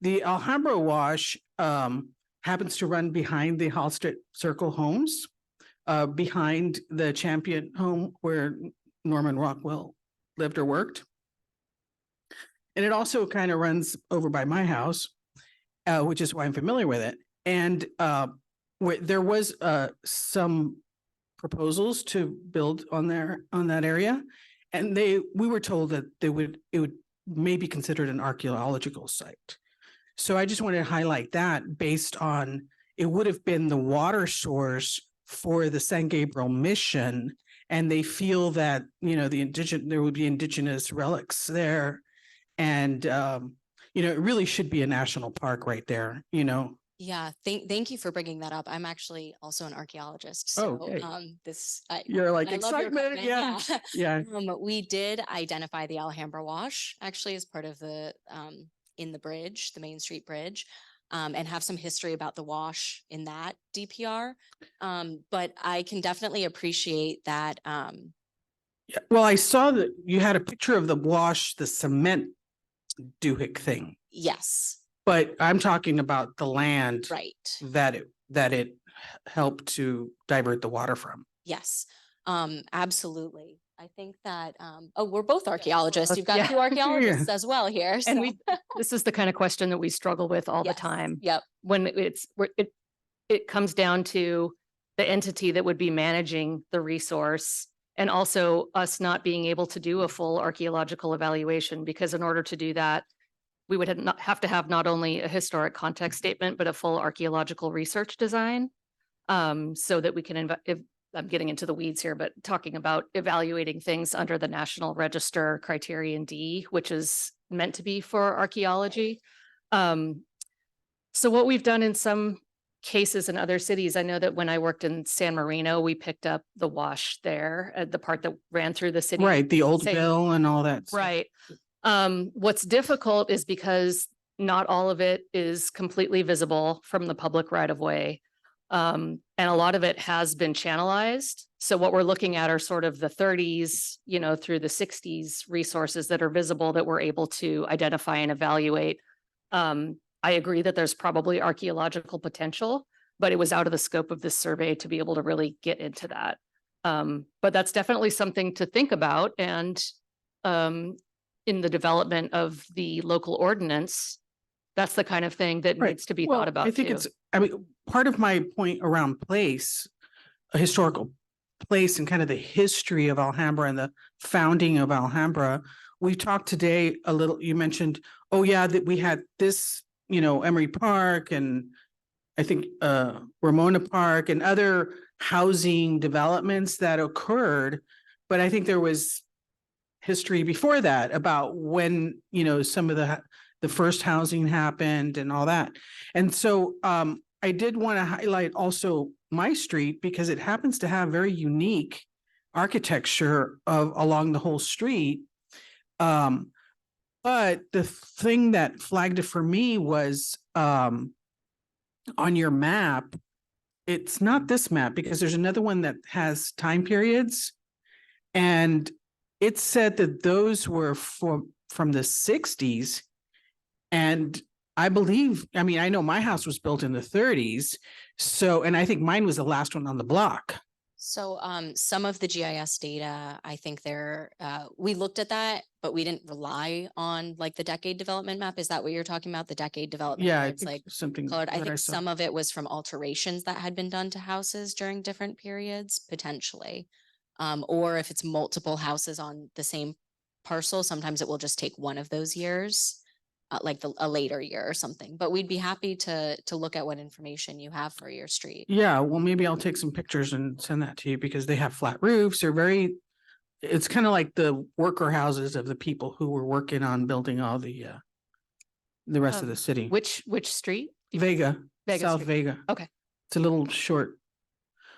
The Alhambra wash happens to run behind the Halsted Circle homes. Behind the Champion home where Norman Rockwell lived or worked. And it also kind of runs over by my house, which is why I'm familiar with it. And there was some proposals to build on that area. And we were told that it would maybe considered an archaeological site. So I just wanted to highlight that based on, it would have been the water source for the San Gabriel mission, and they feel that, there would be indigenous relics there. And, it really should be a national park right there, Yeah, thank you for bringing that up. I'm actually also an archaeologist. Oh, So okay. You're like I love your excitement, comment, yeah. We did identify the Alhambra wash actually as part of the in the bridge, the Main Street Bridge. And have some history about the wash in that DPR. But I can definitely appreciate that. Yeah. Well, I saw that you had a picture of the wash, the cement Duhick thing, Yes, but I'm talking about the land right. that it helped to divert the water from. Yes, absolutely. I think that, we're both archaeologists. You've got Yeah. two archaeologists as well here. And so- this is the kind of question that we struggle with all the Yes, time. Yep. When it comes down to the entity that would be managing the resource, and also us not being able to do a full archaeological evaluation, because in order to do that, we would have to have not only a historic context statement, but a full archaeological research design. So that we can, if I'm getting into the weeds here, but talking about evaluating things under the National Register Criterion D, which is meant to be for archaeology. So what we've done in some cases in other cities, I know that when I worked in San Marino, we picked up the wash there, the part that ran through the city. Right, the old Same. bill and all that stuff. Right. What's difficult is because not all of it is completely visible from the public right of way. And a lot of it has been channelized. So what we're looking at are sort of the 30s, through the 60s resources that are visible that we're able to identify and evaluate. I agree that there's probably archaeological potential, but it was out of the scope of this survey to be able to really get into that. But that's definitely something to think about. And in the development of the local ordinance, that's the kind of thing that Right. needs to be Well, thought about I think too. part of my point around place, a historical place and kind of the history of Alhambra and the founding of Alhambra. We talked today a little, you mentioned, oh yeah, that we had this, Emery Park and I think Ramona Park and other housing developments that occurred. But I think there was history before that about when, some of the first housing happened and all that. And so I did want to highlight also my street because it happens to have very unique architecture along the whole street. But the thing that flagged it for me was on your map, it's not this map because there's another one that has time periods. And it said that those were from the sixties. And I believe, I mean, I know my house was built in the thirties. So, and I think mine was the last one on the block. So some of the GIS data, I think we looked at that, but we didn't rely on like the decade development map. Is that what you're talking about? The decade development? Yeah, where I it's think like something. colored. I that think saw. some of it was from alterations that had been done to houses during different periods, potentially. Or if it's multiple houses on the same parcel, sometimes it will just take one of those years. Like a later year or something, but we'd be happy to look at what information you have for your street. Yeah, well, maybe I'll take some pictures and send that to you because they have flat roofs. It's kind of like the worker houses of the people who were working on building all the rest of the city. Which street? Vega, Vega South Street. Vega. Okay. It's a little short.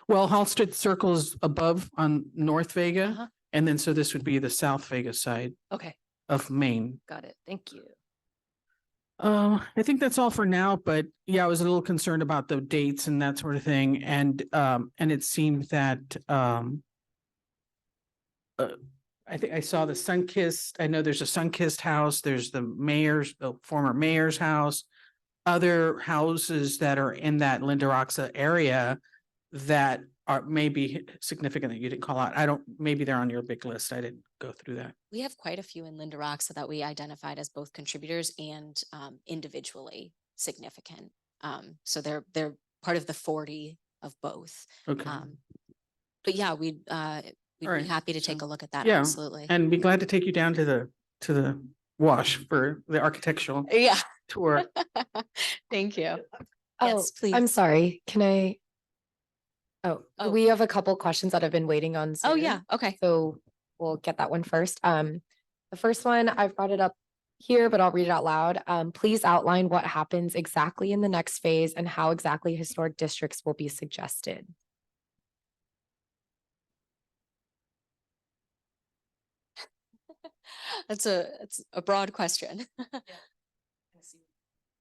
Well, Halsted Circle's above on North Vega. Uh-huh. And then so this would be the South Vega side Okay, of Maine. got it. Thank you. I think that's all for now, but yeah, I was a little concerned about the dates and that sort of thing. And it seemed that I think I saw the Sunkissed. I know there's a Sunkissed house. There's the former mayor's house, other houses that are in that Linda Roxa area that are maybe significant that you didn't call out. Maybe they're on your big list. I didn't go through that. We have quite a few in Linda Roxa that we identified as both contributors and individually significant. So they're part of the 40 of both. Okay. But yeah, we'd All be right. happy to take a look at that. Yeah, Absolutely. And be glad to take you down to the wash for the architectural Yeah. tour. Thank you. Oh, Yes, please. I'm sorry. Can I? Oh. We have a couple questions that have been waiting on. Oh, Zoom, yeah. Okay. So we'll get that one first. The first one, I've brought it up here, but I'll read it out loud. Please outline what happens exactly in the next phase and how exactly historic districts will be suggested. It's a broad question.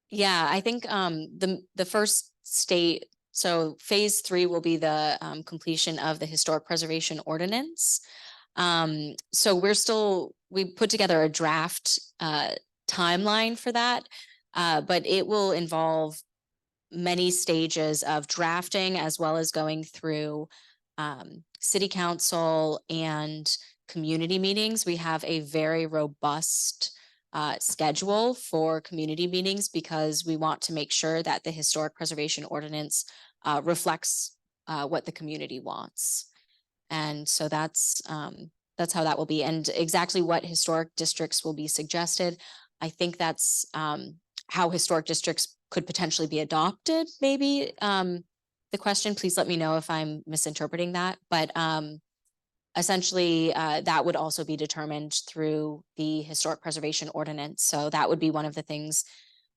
Yeah, I think the first state, so phase 3 will be the completion of the historic preservation ordinance. So we put together a draft timeline for that, but it will involve many stages of drafting as well as going through city council and community meetings. We have a very robust schedule for community meetings because we want to make sure that the historic preservation ordinance reflects what the community wants. And so that's how that will be. And exactly what historic districts will be suggested. I think that's how historic districts could potentially be adopted, maybe. The question, please let me know if I'm misinterpreting that. But essentially, that would also be determined through the historic preservation ordinance. So that would be one of the things,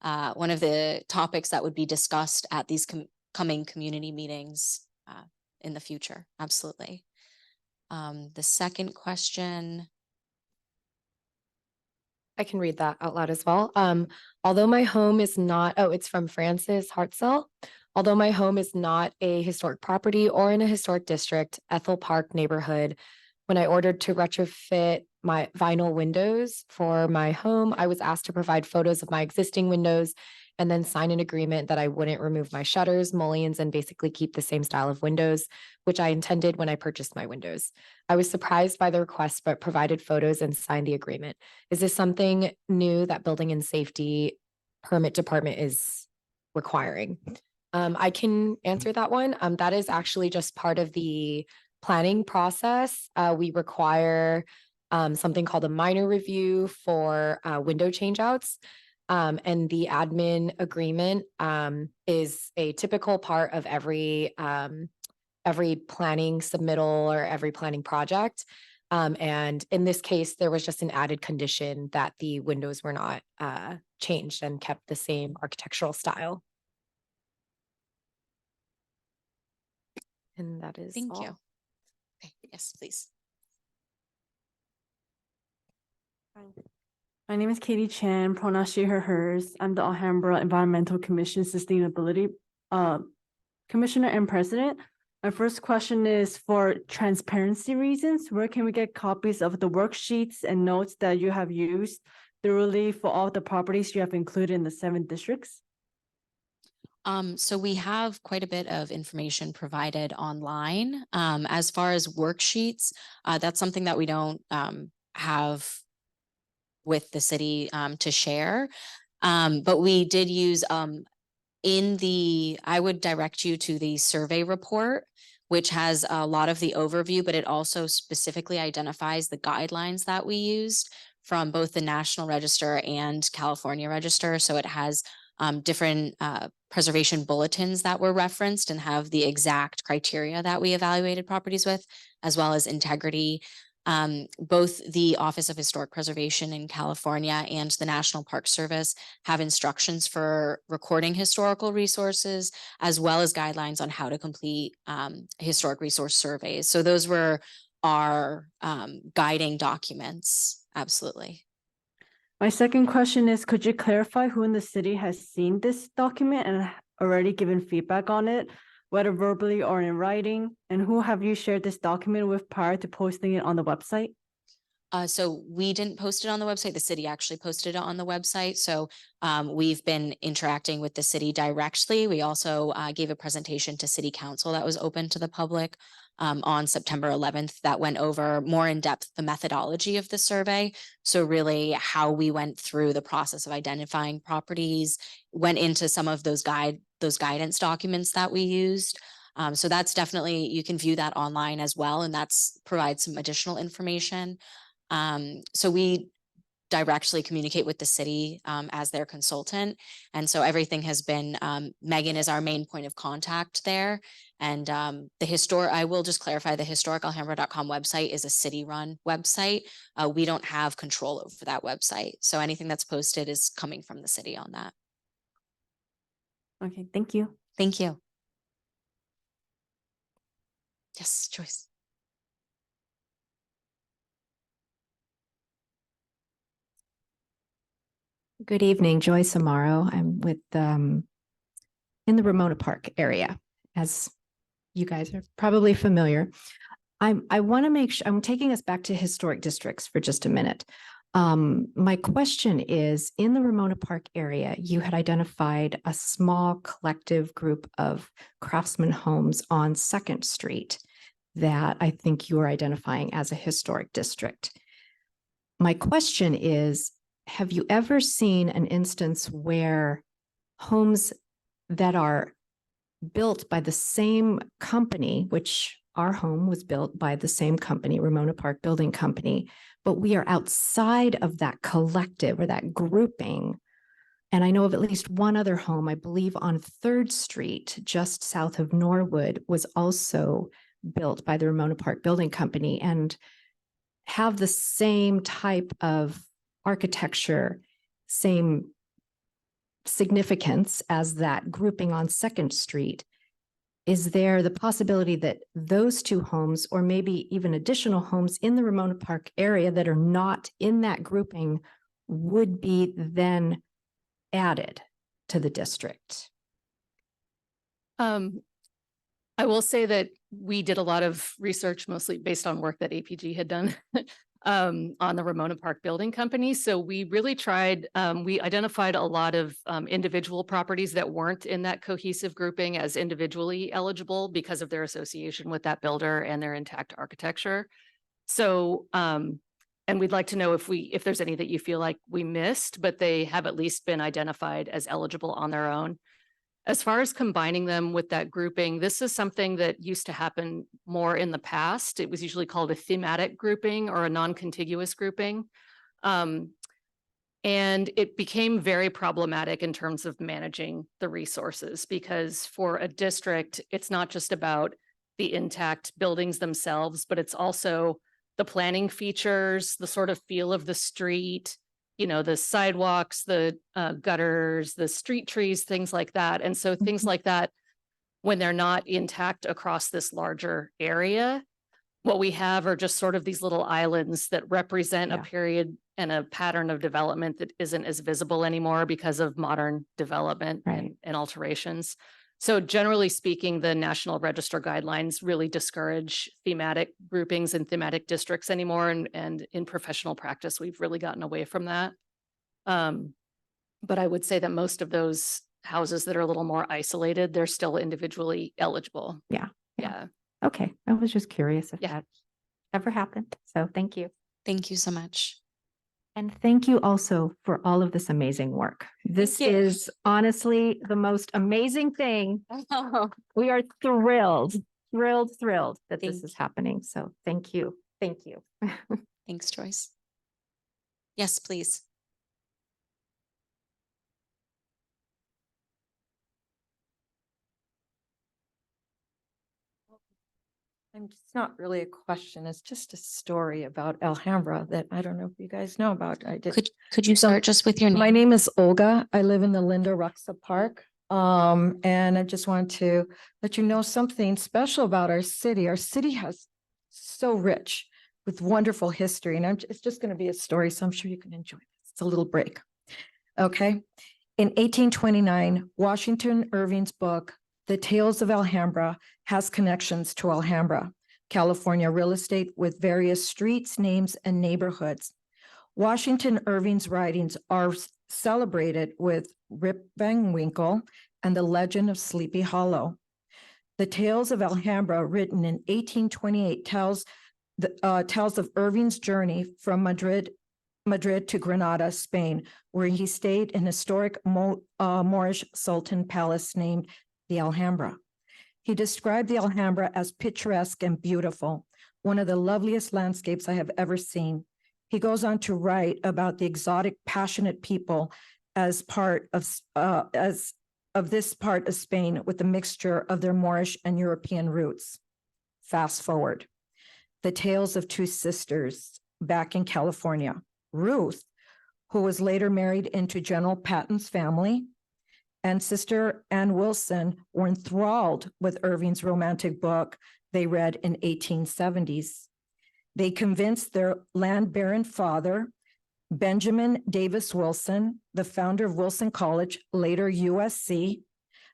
one of the topics that would be discussed at these coming community meetings in the future. Absolutely. The second question. I can read that out loud as well. Although my home is not, it's from Francis Hartzell. Although my home is not a historic property or in a historic district, Ethel Park neighborhood, when I ordered to retrofit my vinyl windows for my home, I was asked to provide photos of my existing windows and then sign an agreement that I wouldn't remove my shutters, mullions, and basically keep the same style of windows, which I intended when I purchased my windows. I was surprised by the request, but provided photos and signed the agreement. Is this something new that building and safety permit department is requiring? I can answer that one. That is actually just part of the planning process. We require something called a minor review for window changeouts. And the admin agreement is a typical part of every planning submittal or every planning project. And in this case, there was just an added condition that the windows were not changed and kept the same architectural style. And that is Thank all. you. Okay, yes, please. My name is Katie Chan, pronouns she, her, hers. I'm the Alhambra Environmental Commission Sustainability Commissioner and President. My first question is for transparency reasons. Where can we get copies of the worksheets and notes that you have used thoroughly for all the properties you have included in the 7 districts? So we have quite a bit of information provided online. As far as worksheets, that's something that we don't have with the city to share. But we did use I would direct you to the survey report, which has a lot of the overview, but it also specifically identifies the guidelines that we used from both the National Register and California Register. So it has different preservation bulletins that were referenced and have the exact criteria that we evaluated properties with, as well as integrity. Both the Office of Historic Preservation in California and the National Park Service have instructions for recording historical resources, as well as guidelines on how to complete historic resource surveys. So those were our guiding documents. Absolutely. My second question is, could you clarify who in the city has seen this document and already given feedback on it, whether verbally or in writing? And who have you shared this document with prior to posting it on the website? So we didn't post it on the website. The city actually posted it on the website. So we've been interacting with the city directly. We also gave a presentation to City Council that was open to the public on September 11th that went over more in depth the methodology of the survey. So really how we went through the process of identifying properties, went into some of those guidance documents that we used. So that's definitely, you can view that online as well, and that's provides some additional information. So we directly communicate with the city as their consultant. And so everything has been, Megan is our main point of contact there. And I will just clarify, the historicalhambra.com website is a city-run website. We don't have control over that website. So anything that's posted is coming from the city on that. Okay, thank you. Thank you. Yes, Joyce. Good evening, Joyce Amaro. I'm with in the Ramona Park area, as you guys are probably familiar. I want to make sure I'm taking us back to historic districts for just a minute. My question is, in the Ramona Park area, you had identified a small collective group of craftsman homes on 2nd Street that I think you are identifying as a historic district. My question is, have you ever seen an instance where homes that are built by the same company, which our home was built by the same company, Ramona Park Building Company, but we are outside of that collective or that grouping? And I know of at least one other home, I believe on 3rd Street, just south of Norwood, was also built by the Ramona Park Building Company and have the same type of architecture, same significance as that grouping on 2nd Street. Is there the possibility that those 2 homes, or maybe even additional homes in the Ramona Park area that are not in that grouping, would be then added to the district? I will say that we did a lot of research, mostly based on work that APG had done on the Ramona Park Building Company. So we really tried, we identified a lot of individual properties that weren't in that cohesive grouping as individually eligible because of their association with that builder and their intact architecture. So, and we'd like to know if there's any that you feel like we missed, but they have at least been identified as eligible on their own. As far as combining them with that grouping, this is something that used to happen more in the past. It was usually called a thematic grouping or a non-contiguous grouping. And it became very problematic in terms of managing the resources, because for a district, it's not just about the intact buildings themselves, but it's also the planning features, the sort of feel of the street, you know, the sidewalks, the gutters, the street trees, things like that. And so things like that, when they're not intact across this larger area, what we have are just sort of these little islands that represent a period and a pattern of development that isn't as visible anymore because of modern development and alterations. So generally speaking, the National Register guidelines really discourage thematic groupings and thematic districts anymore. And in professional practice, we've really gotten away from that. But I would say that most of those houses that are a little more isolated, they're still individually eligible. Yeah. Yeah. Okay, I was just curious if Yeah. that ever happened. So thank you. Thank you so much. And thank you also for all of this amazing work. This you. is honestly the most amazing thing. We are thrilled that this Thank is happening. So thank you. Thank you. Thanks, Joyce. Yes, please. And it's not really a question, it's just a story about Alhambra that I don't know if you guys know about. I did. Could you start just with your name? My name is Olga. I live in the Linda Ruxa Park. And I just want to let you know something special about our city. Our city has so rich with wonderful history, and it's just going to be a story, so I'm sure you can enjoy this. It's a little break. Okay. In 1829, Washington Irving's book, The Tales of Alhambra, has connections to Alhambra, California real estate with various streets, names, and neighborhoods. Washington Irving's writings are celebrated with Rip Van Winkle and the Legend of Sleepy Hollow. The Tales of Alhambra, written in 1828, tells of Irving's journey from Madrid to Granada, Spain, where he stayed in historic Moorish Sultan palace named the Alhambra. He described the Alhambra as picturesque and beautiful, one of the loveliest landscapes I have ever seen. He goes on to write about the exotic, passionate people as part of this part of Spain with a mixture of their Moorish and European roots. Fast forward. The tales of two sisters back in California. Ruth, who was later married into General Patton's family, and Sister Ann Wilson were enthralled with Irving's romantic book they read in 1870s. They convinced their land baron father, Benjamin Davis Wilson, the founder of Wilson College, later USC,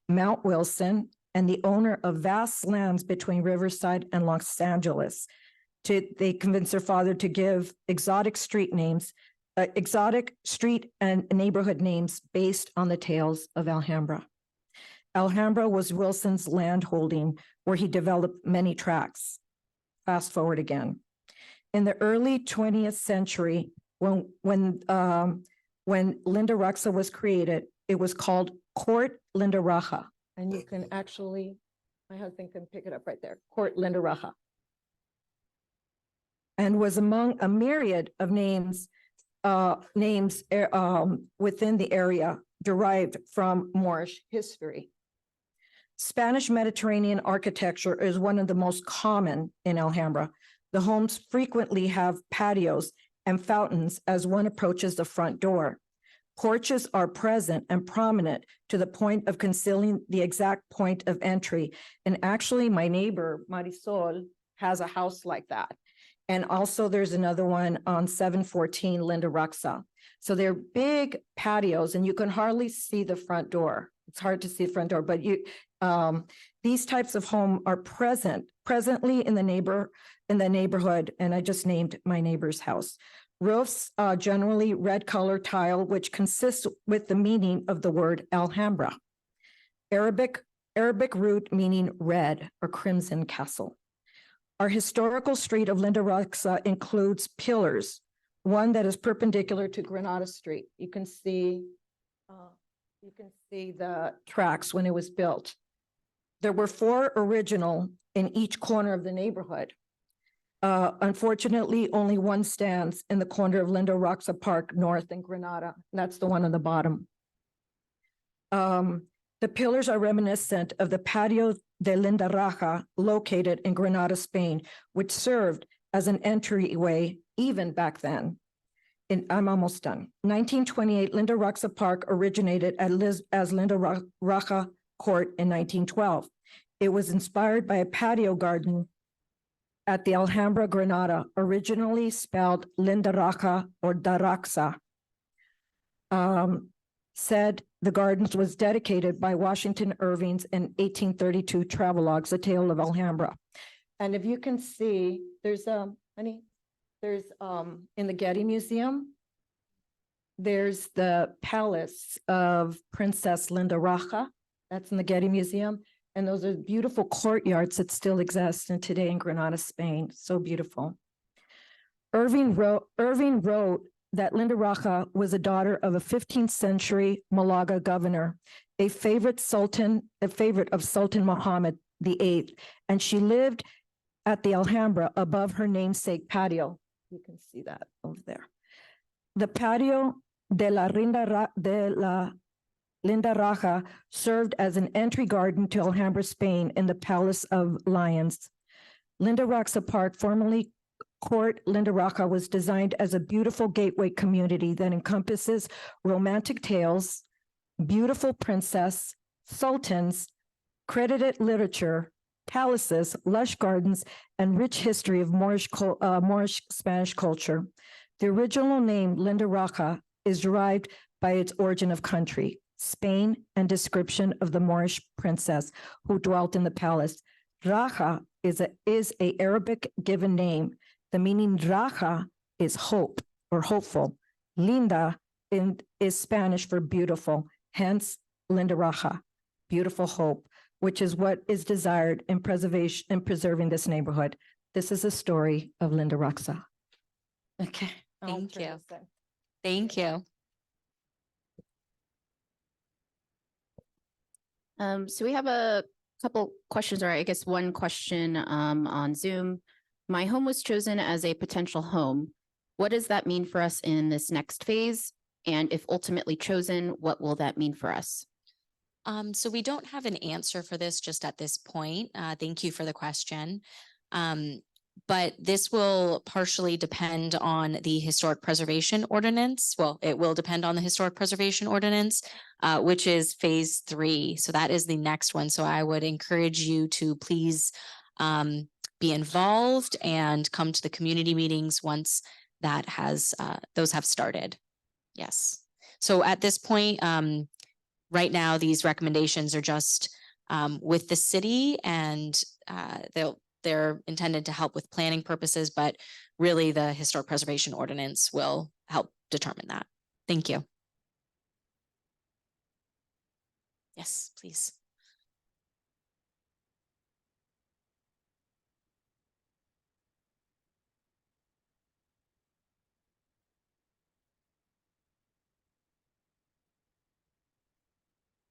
Mount Wilson, and the owner of vast lands between Riverside and Los Angeles. They convinced their father to give exotic street and neighborhood names based on the tales of Alhambra. Alhambra was Wilson's land holding where he developed many tracts. Fast forward again. In the early 20th century, when Linda Ruxa was created, it was called Court Linda Raja. And you can actually, my husband can pick it up right there, Court Linda Raja. And was among a myriad of names within the area derived from Moorish history. Spanish Mediterranean architecture is one of the most common in Alhambra. The homes frequently have patios and fountains as one approaches the front door. Porches are present and prominent to the point of concealing the exact point of entry. And actually, my neighbor, Marisol, has a house like that. And also there's another one on 714 Linda Ruxa. So they're big patios and you can hardly see the front door. It's hard to see the front door, but these types of home are presently in the neighborhood. And I just named my neighbor's house. Roofs, generally red color tile, which consists with the meaning of the word Alhambra. Arabic root meaning red or crimson castle. Our historical street of Linda Ruxa includes pillars, one that is perpendicular to Granada Street. You can see the tracks when it was built. There were 4 original in each corner of the neighborhood. Unfortunately, only one stands in the corner of Linda Ruxa Park North in Granada. That's the one on the bottom. The pillars are reminiscent of the Patio de Linda Raja located in Granada, Spain, which served as an entryway even back then. I'm almost done. 1928, Linda Ruxa Park originated as Linda Raja Court in 1912. It was inspired by a patio garden at the Alhambra, Granada, originally spelled Linda Raja or Daraxa. said the gardens was dedicated by Washington Irving's in 1832 travelogues, A Tale of Alhambra. And if you can see, there's in the Getty Museum, there's the palace of Princess Linda Raja. That's in the Getty Museum. And those are beautiful courtyards that still exist and today in Granada, Spain. So beautiful. Irving wrote that Linda Raja was a daughter of a 15th century Malaga governor, a favorite of Sultan Muhammad VIII, and she lived at the Alhambra above her namesake patio. You can see that over there. The patio de la Linda Raja served as an entry garden to Alhambra, Spain, in the Palace of Lions. Linda Raja Park, formerly Court Linda Raja, was designed as a beautiful gateway community that encompasses romantic tales, beautiful princess, sultans, credited literature, palaces, lush gardens, and rich history of Moorish Spanish culture. The original name Linda Raja is derived by its origin of country, Spain, and description of the Moorish princess who dwelt in the palace. Raja is a Arabic given name. The meaning Raja is hope or hopeful. Linda is Spanish for beautiful, hence Linda Raja, beautiful hope, which is what is desired in preserving this neighborhood. This is a story of Linda Raja. Okay. Thank you. Thank you. So we have a couple questions, or I guess one question on Zoom. My home was chosen as a potential home. What does that mean for us in this next phase? And if ultimately chosen, what will that mean for us? So we don't have an answer for this just at this point. Thank you for the question. But this will partially depend on the historic preservation ordinance. Well, it will depend on the historic preservation ordinance, which is phase 3. So that is the next one. So I would encourage you to please be involved and come to the community meetings once that has those have started. Yes. So at this point, right now, these recommendations are just with the city, and they're intended to help with planning purposes, but really the historic preservation ordinance will help determine that. Thank you. Yes, please.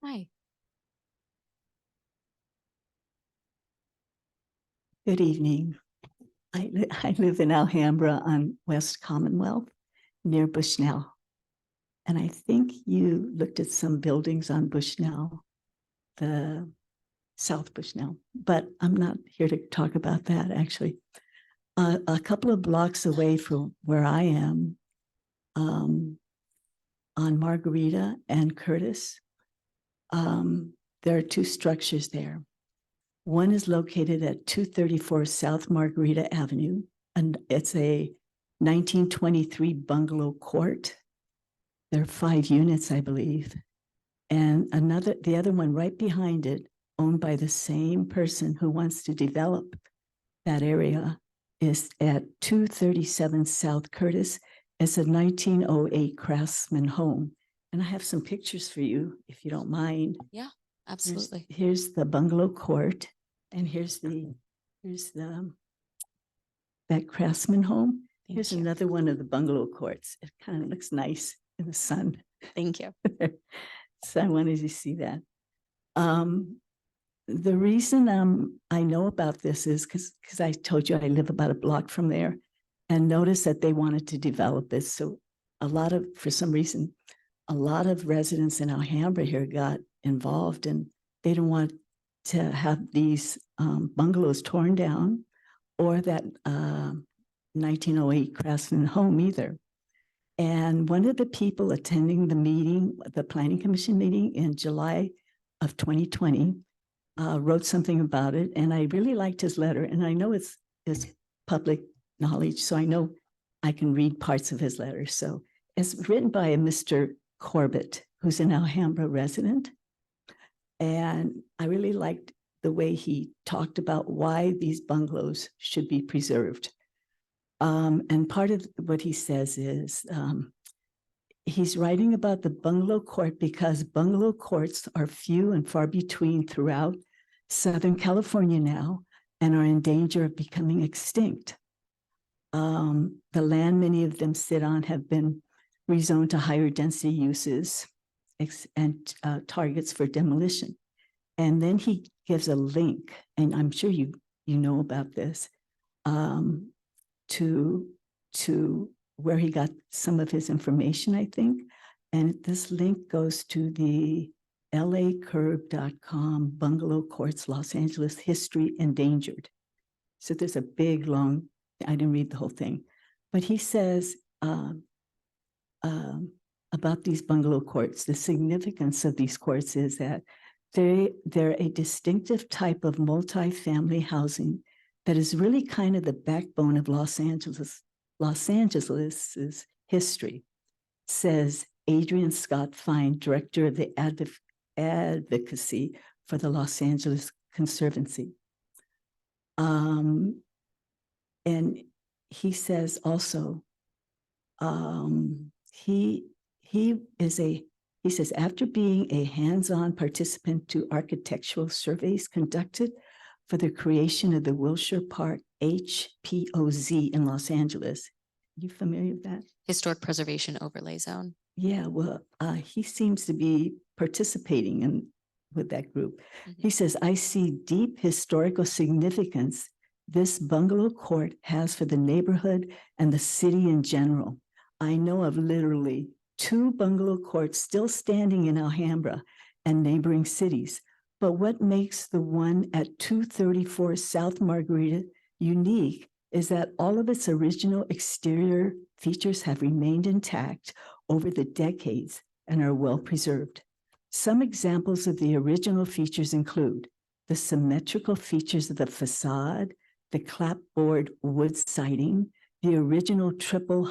Hi. Good evening. I live in Alhambra on West Commonwealth near Bushnell. And I think you looked at some buildings on Bushnell, the South Bushnell, but I'm not here to talk about that actually. A couple of blocks away from where I am, on Margarita and Curtis, there are 2 structures there. One is located at 234 South Margarita Avenue, and it's a 1923 bungalow court. There are 5 units, I believe. And the other one right behind it, owned by the same person who wants to develop that area, is at 237 South Curtis. It's a 1908 craftsman home. And I have some pictures for you, if you don't mind. Yeah, absolutely. Here's the bungalow court, and here's that craftsman home. Here's another one of the bungalow courts. It kind of looks nice in the sun. Thank you. So I wanted to see that. The reason I know about this is because I told you I live about a block from there, and noticed that they wanted to develop this. So for some reason, a lot of residents in Alhambra here got involved, and they don't want to have these bungalows torn down or that 1908 craftsman home either. And one of the people attending the meeting, the Planning Commission meeting in July of 2020, wrote something about it. And I really liked his letter. And I know it's public knowledge, so I know I can read parts of his letter. So it's written by a Mr. Corbett. who's an Alhambra resident. And I really liked the way he talked about why these bungalows should be preserved. And part of what he says is he's writing about the bungalow court because bungalow courts are few and far between throughout Southern California now and are in danger of becoming extinct. The land many of them sit on have been rezoned to higher density uses and targets for demolition. And then he gives a link, and I'm sure you know about this, to where he got some of his information, I think. And this link goes to the lacurb.com Bungalow Courts Los Angeles History Endangered. So there's a big, long, I didn't read the whole thing, but he says about these bungalow courts, the significance of these courts is that they're a distinctive type of multi-family housing that is really kind of the backbone of Los Angeles's history, says Adrian Scott Fine, director of the advocacy for the Los Angeles Conservancy. And he says also, he says, after being a hands-on participant to architectural surveys conducted for the creation of the Wilshire Park HPOZ in Los Angeles. Are you familiar with that? Historic Preservation Overlay Zone. Yeah, well, he seems to be participating with that group. He says, I see deep historical significance this bungalow court has for the neighborhood and the city in general. I know of literally 2 bungalow courts still standing in Alhambra and neighboring cities. But what makes the one at 234 South Margarita unique is that all of its original exterior features have remained intact over the decades and are well preserved. Some examples of the original features include the symmetrical features of the facade, the clapboard wood siding, the original triple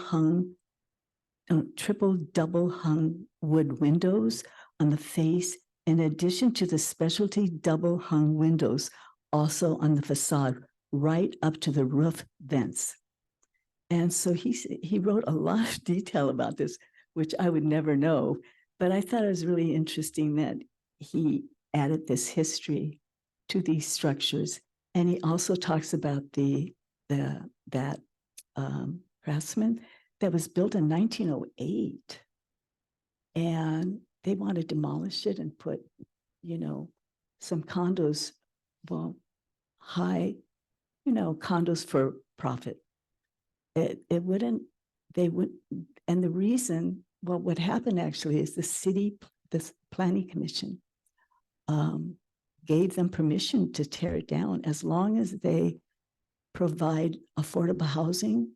double hung wood windows on the face, in addition to the specialty double hung windows also on the facade, right up to the roof vents. And so he wrote a lot of detail about this, which I would never know, but I thought it was really interesting that he added this history to these structures. And he also talks about that craftsman that was built in 1908. And they want to demolish it and put, some condos, high, condos for profit. And the reason, what happened actually is the planning commission gave them permission to tear it down as long as they provide affordable housing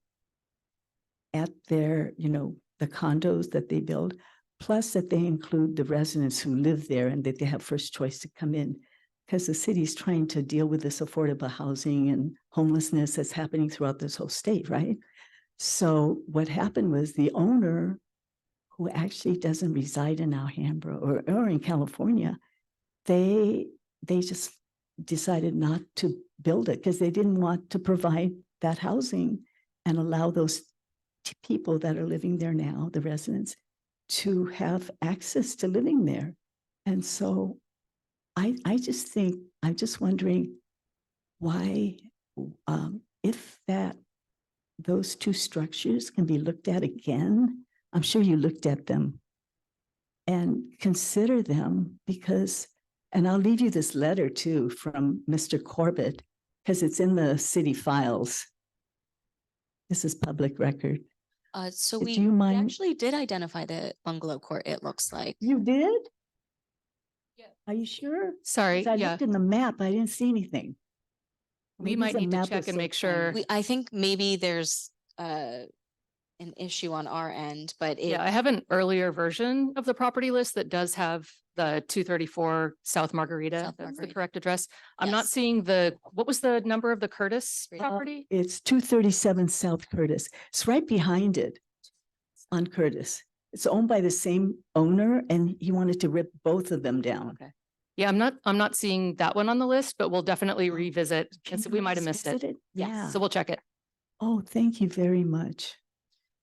at their, the condos that they build, plus that they include the residents who live there and that they have first choice to come in, because the city's trying to deal with this affordable housing and homelessness that's happening throughout this whole state, right? So what happened was the owner, who actually doesn't reside in Alhambra or in California, they just decided not to build it because they didn't want to provide that housing and allow those people that are living there now, the residents, to have access to living there. And so I just think, I'm just wondering why, if those 2 structures can be looked at again. I'm sure you looked at them and consider them because, and I'll leave you this letter too from Mr. Corbett, because it's in the city files. This is public record. So Do we you mind? actually did identify the bungalow court, it looks like. You did? Yeah. Are you sure? Sorry, 'Cause I yeah. looked in the map, I didn't see anything. We Maybe might the need to map check was and so make sure. tiny. I think maybe there's an issue on our end, but Yeah, I have an earlier version of the property list that does have the 234 South Margarita. South That's the Margarita. correct address. I'm not Yes. seeing what was the number of the Curtis property? It's 237 South Curtis. It's right behind it on Curtis. It's owned by the same owner and he wanted to rip both of them down. Okay. Yeah, I'm not seeing that one on the list, but we'll definitely revisit. Can We you might have missed it. revisit Yes, Yeah. so we'll check it. Oh, thank you very much.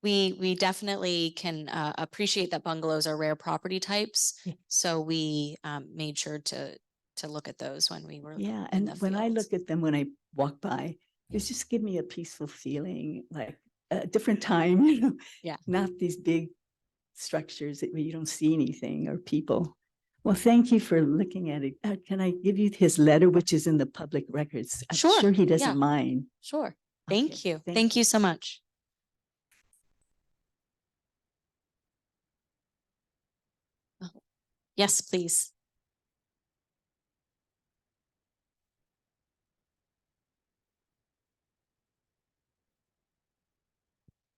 We definitely can appreciate that bungalows are rare property types. Yeah. So we made sure to look at those when we were Yeah, in and the when I field. look at them, when I walk by, it just give me a peaceful feeling, like a different time, you know? Yeah. Not these big structures that where you don't see anything or people. Well, thank you for looking at it. Can I give you his letter, which is in the public records? I'm Sure, sure he doesn't yeah. mind. Sure. Thank Okay, you. thank Thank you so much. Oh, yes, please.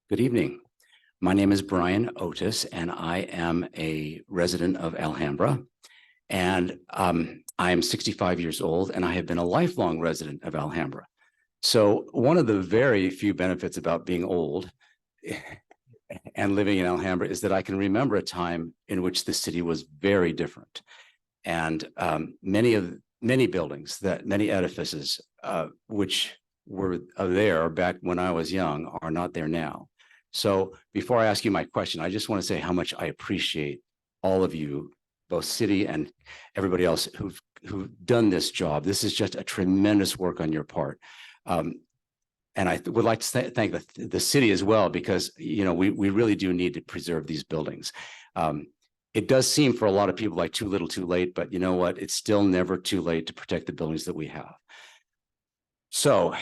Good evening. My name is Brian Otis, and I am a resident of Alhambra. And I'm 65 years old, and I have been a lifelong resident of Alhambra. So one of the very few benefits about being old and living in Alhambra is that I can remember a time in which the city was very different. And many buildings, many edifices, which were there back when I was young, are not there now. So before I ask you my question, I just want to say how much I appreciate all of you, both city and everybody else who've done this job. This is just a tremendous work on your part. And I would like to thank the city as well, because, you know, we really do need to preserve these buildings. It does seem for a lot of people like too little too late, but you know what? It's still never too late to protect the buildings that we have. So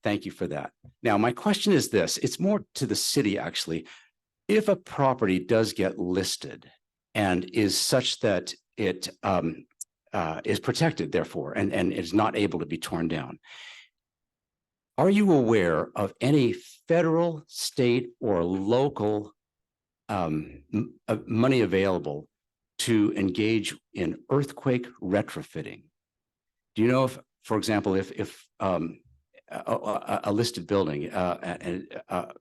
thank you for that. Now, my question is this. It's more to the city, actually. If a property does get listed and is such that it is protected, therefore, and is not able to be torn down, are you aware of any federal, state, or local money available to engage in earthquake retrofitting? Do you know if, for example, if a listed building, a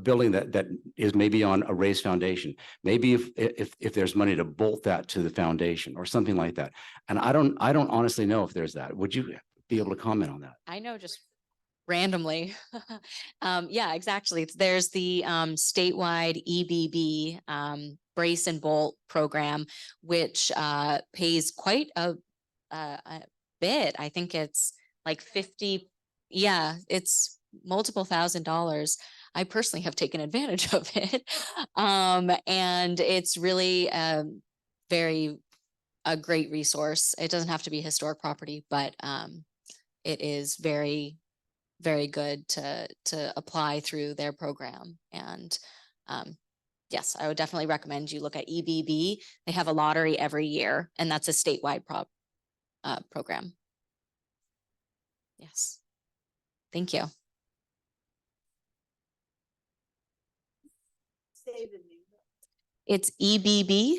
building that is maybe on a raised foundation, maybe if there's money to bolt that to the foundation or something like that? And I don't honestly know if there's that. Would you be able to comment on that? I know just randomly. Yeah, exactly. There's the statewide EBB brace and bolt program, which pays quite a bit. I think it's like 50. Yeah, it's multiple $1,000s. I personally have taken advantage of it. And it's really a great resource. It doesn't have to be historic property, but it is very, very good to apply through their program. And yes, I would definitely recommend you look at EBB. They have a lottery every year, and that's a statewide program. Yes. Thank you. It's EBB,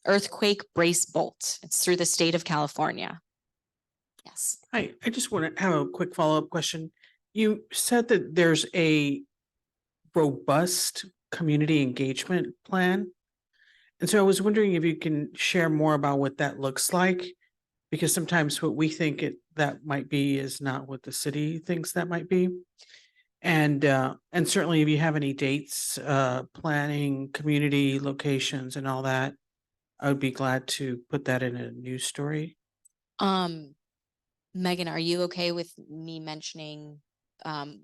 Earthquake Brace Bolt. It's through the state of California. Yes. I just want to have a quick follow-up question. You said that there's a robust community engagement plan. And so I was wondering if you can share more about what that looks like, because sometimes what we think that might be is not what the city thinks that might be. And certainly if you have any dates, planning, community locations and all that, I would be glad to put that in a news story. Megan, are you okay with me mentioning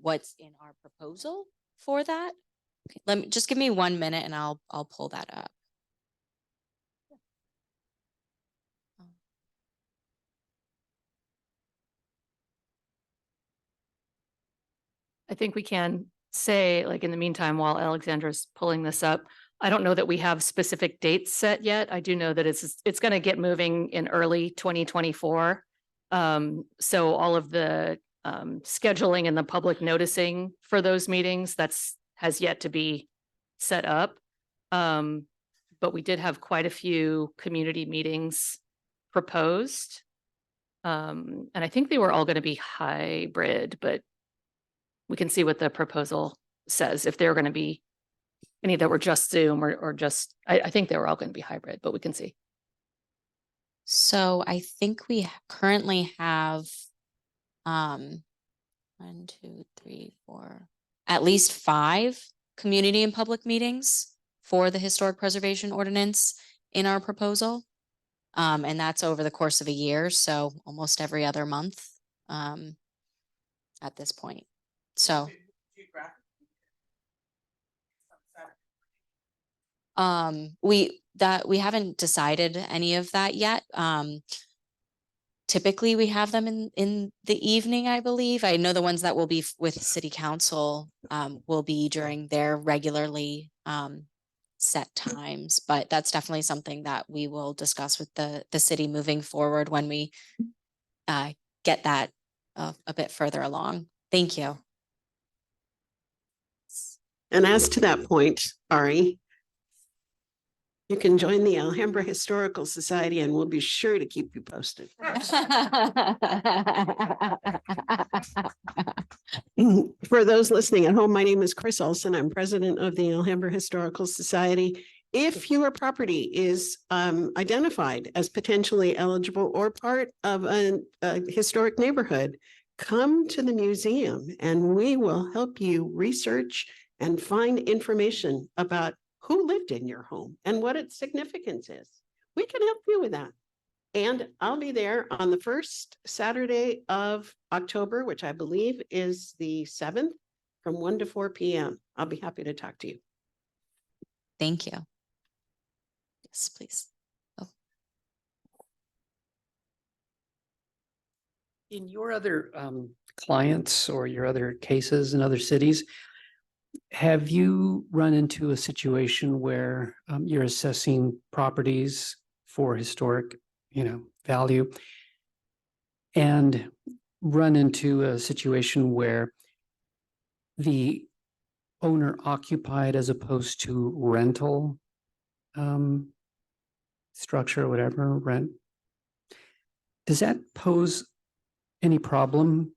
what's in our proposal for that? Okay, just give me 1 minute and I'll pull that up. I think we can say, like, in the meantime, while Alexandra's pulling this up, I don't know that we have specific dates set yet. I do know that it's going to get moving in early 2024. So all of the scheduling and the public noticing for those meetings, has yet to be set up. But we did have quite a few community meetings proposed. And I think they were all going to be hybrid, but we can see what the proposal says, if they're going to be any that were just Zoom or just, I think they were all going to be hybrid, but we can see. So I think we currently have at least 5 community and public meetings for the historic preservation ordinance in our proposal. And that's over the course of a year, so almost every other month at this point. So we haven't decided any of that yet. Typically we have them in the evening, I believe. I know the ones that will be with city council will be during their regularly set times, but that's definitely something that we will discuss with the city moving forward when we get that a bit further along. Thank you. And as to that point, Ari, you can join the Alhambra Historical Society and we'll be sure to keep you posted. For those listening at home, my name is Chris Olson. I'm president of the Alhambra Historical Society. If your property is identified as potentially eligible or part of a historic neighborhood, come to the museum and we will help you research and find information about who lived in your home and what its significance is. We can help you with that. And I'll be there on the first Saturday of October, which I believe is the 7th, from 1 to 4 p.m. I'll be happy to talk to you. Thank you. Yes, please. Oh. In your other clients or your other cases in other cities, have you run into a situation where you're assessing properties for historic, value, and run into a situation where the owner occupied as opposed to rental structure, whatever, rent? Does that pose any problem?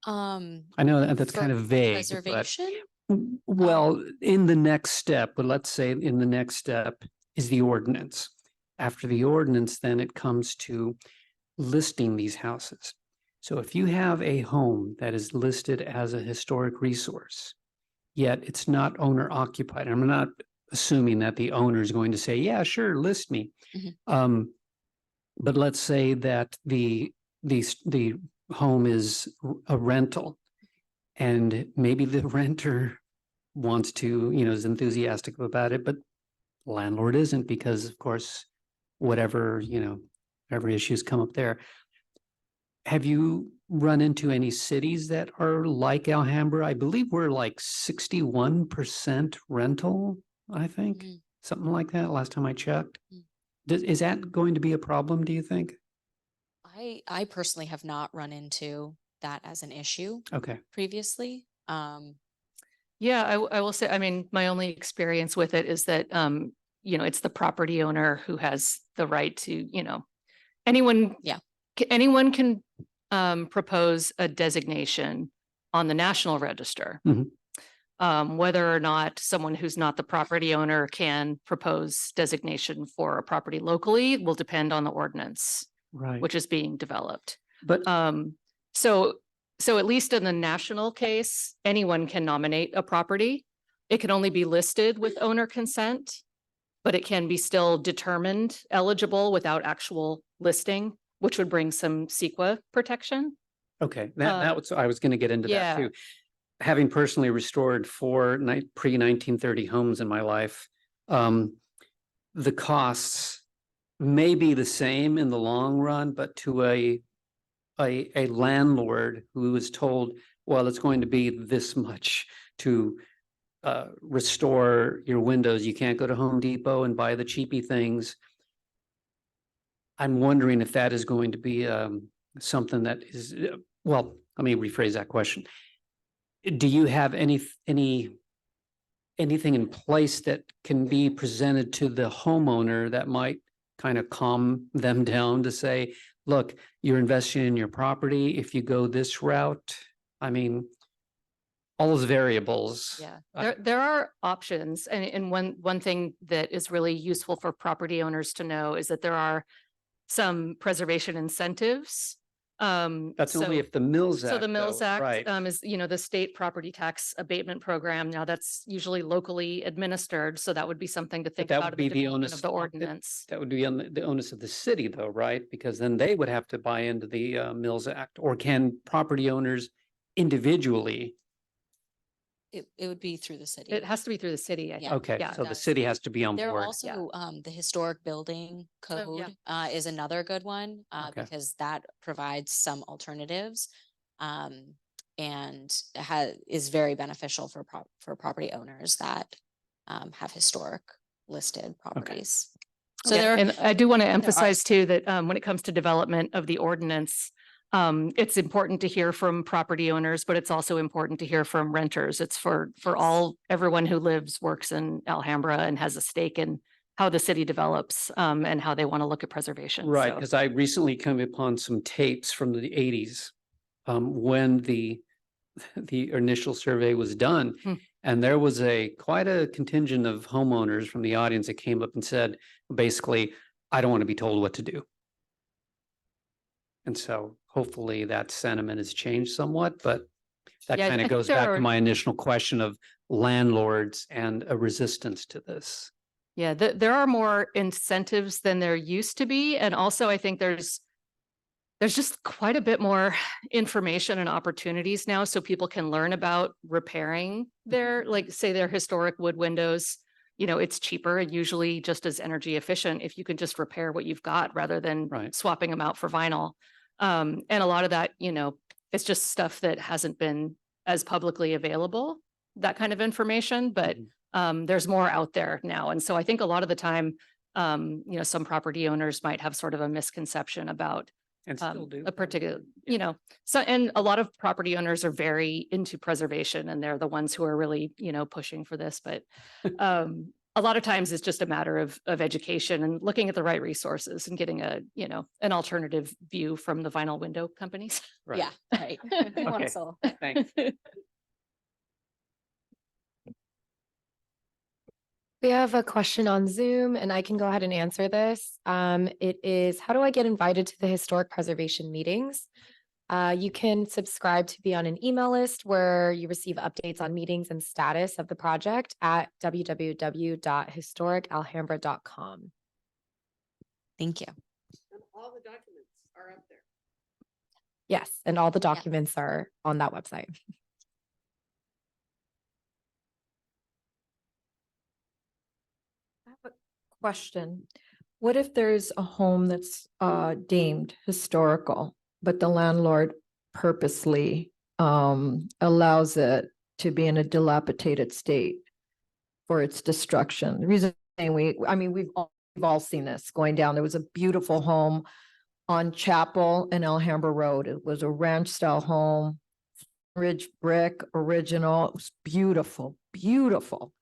I know that's kind of vague, Preservation? but well, in the next step, but let's say in the next step is the ordinance. After the ordinance, then it comes to listing these houses. So if you have a home that is listed as a historic resource, yet it's not owner occupied, I'm not assuming that the owner is going to say, yeah, sure, list me. Mm-hmm. But let's say that the home is a rental and maybe the renter wants to, is enthusiastic about it, but the landlord isn't because of course, whatever issues come up there. Have you run into any cities that are like Alhambra? I believe we're like 61% rental, I think, something like that last time I checked. Is that going to be a problem, do you think? I personally have not run into that as an issue. Okay. Previously. Yeah, I will say, I mean, my only experience with it is that, it's the property owner who has the right to, anyone can propose a designation on the National Register. Whether or not someone who's not the property owner can propose designation for a property locally will depend on the ordinance, which is being developed. But so at least in the national case, anyone can nominate a property. It can only be listed with owner consent, but it can be still determined eligible without actual listing, which would bring some CEQA protection. Okay, that was, I was going to get into that too. Having personally restored 4 pre-1930 homes in my life, the costs may be the same in the long run, but to a landlord who is told, well, it's going to be this much to restore your windows. You can't go to Home Depot and buy the cheapy things. I'm wondering if that is going to be something that is, well, let me rephrase that question. Do you have anything in place that can be presented to the homeowner that might kind of calm them down to say, look, you're investing in your property. If you go this route, I mean, all those variables. Yeah, I- there are options. And one thing that is really useful for property owners to know is that there are some preservation incentives. That's only so- if the Mills So the Act, Mills though, Act right? is, the state property tax abatement program. Now that's usually locally administered. So that would be something to think that about would in the be the development onus of the of it. ordinance. That would be on the onus of the city though, right? Because then they would have to buy into the Mills Act, or can property owners individually? It would be through the city. It has to be through the city, I think. Okay, Yeah. so the does. city has to be on There are board. also the historic building Oh, yeah. code is another good one Okay. because that provides some alternatives and is very beneficial for property owners that have historic listed properties. So Yeah, there, and I do want to there are- emphasize too that when it comes to development of the ordinance, it's important to hear from property owners, but it's also important to hear from renters. It's for everyone who lives, works in Alhambra and has a stake in how the city develops and how they want to look at preservation. Right, So- because I recently came upon some tapes from the 80s when the initial survey was done. Hmm. And there was quite a contingent of homeowners from the audience that came up and said, basically, I don't want to be told what to do. And so hopefully that sentiment has changed somewhat, but that Yeah, I kind of think goes there back are- to my initial question of landlords and a resistance to this. Yeah, there are more incentives than there used to be. And also I think there's just quite a bit more information and opportunities now so people can learn about repairing their, like, say their historic wood windows. It's cheaper and usually just as energy efficient if you can just repair what you've got rather than Right. swapping them out for vinyl. And a lot of that, it's just stuff that hasn't been as publicly available, that kind of information, but there's more out there now. And so I think a lot of the time, some property owners might have sort of a misconception about And still do. a particular, and a lot of property owners are very into preservation and they're the ones who are really, pushing for this. But a lot of times it's just a matter of education and looking at the right resources and getting an alternative view from the vinyl window companies. Right. yeah, right. We want Okay. us all. Thanks. We have a question on Zoom and I can go ahead and answer this. It is, how do I get invited to the historic preservation meetings? You can subscribe to be on an email list where you receive updates on meetings and status of the project at www.historicalhambra.com. Thank you. And all the documents are up there. Yes, and all the documents are on that website. Question. What if there's a home that's deemed historical, but the landlord purposely allows it to be in a dilapidated state for its destruction? The reason we've all seen this going down. There was a beautiful home on Chapel and Alhambra Road. It was a ranch style home, ridge brick, original. It was beautiful, beautiful.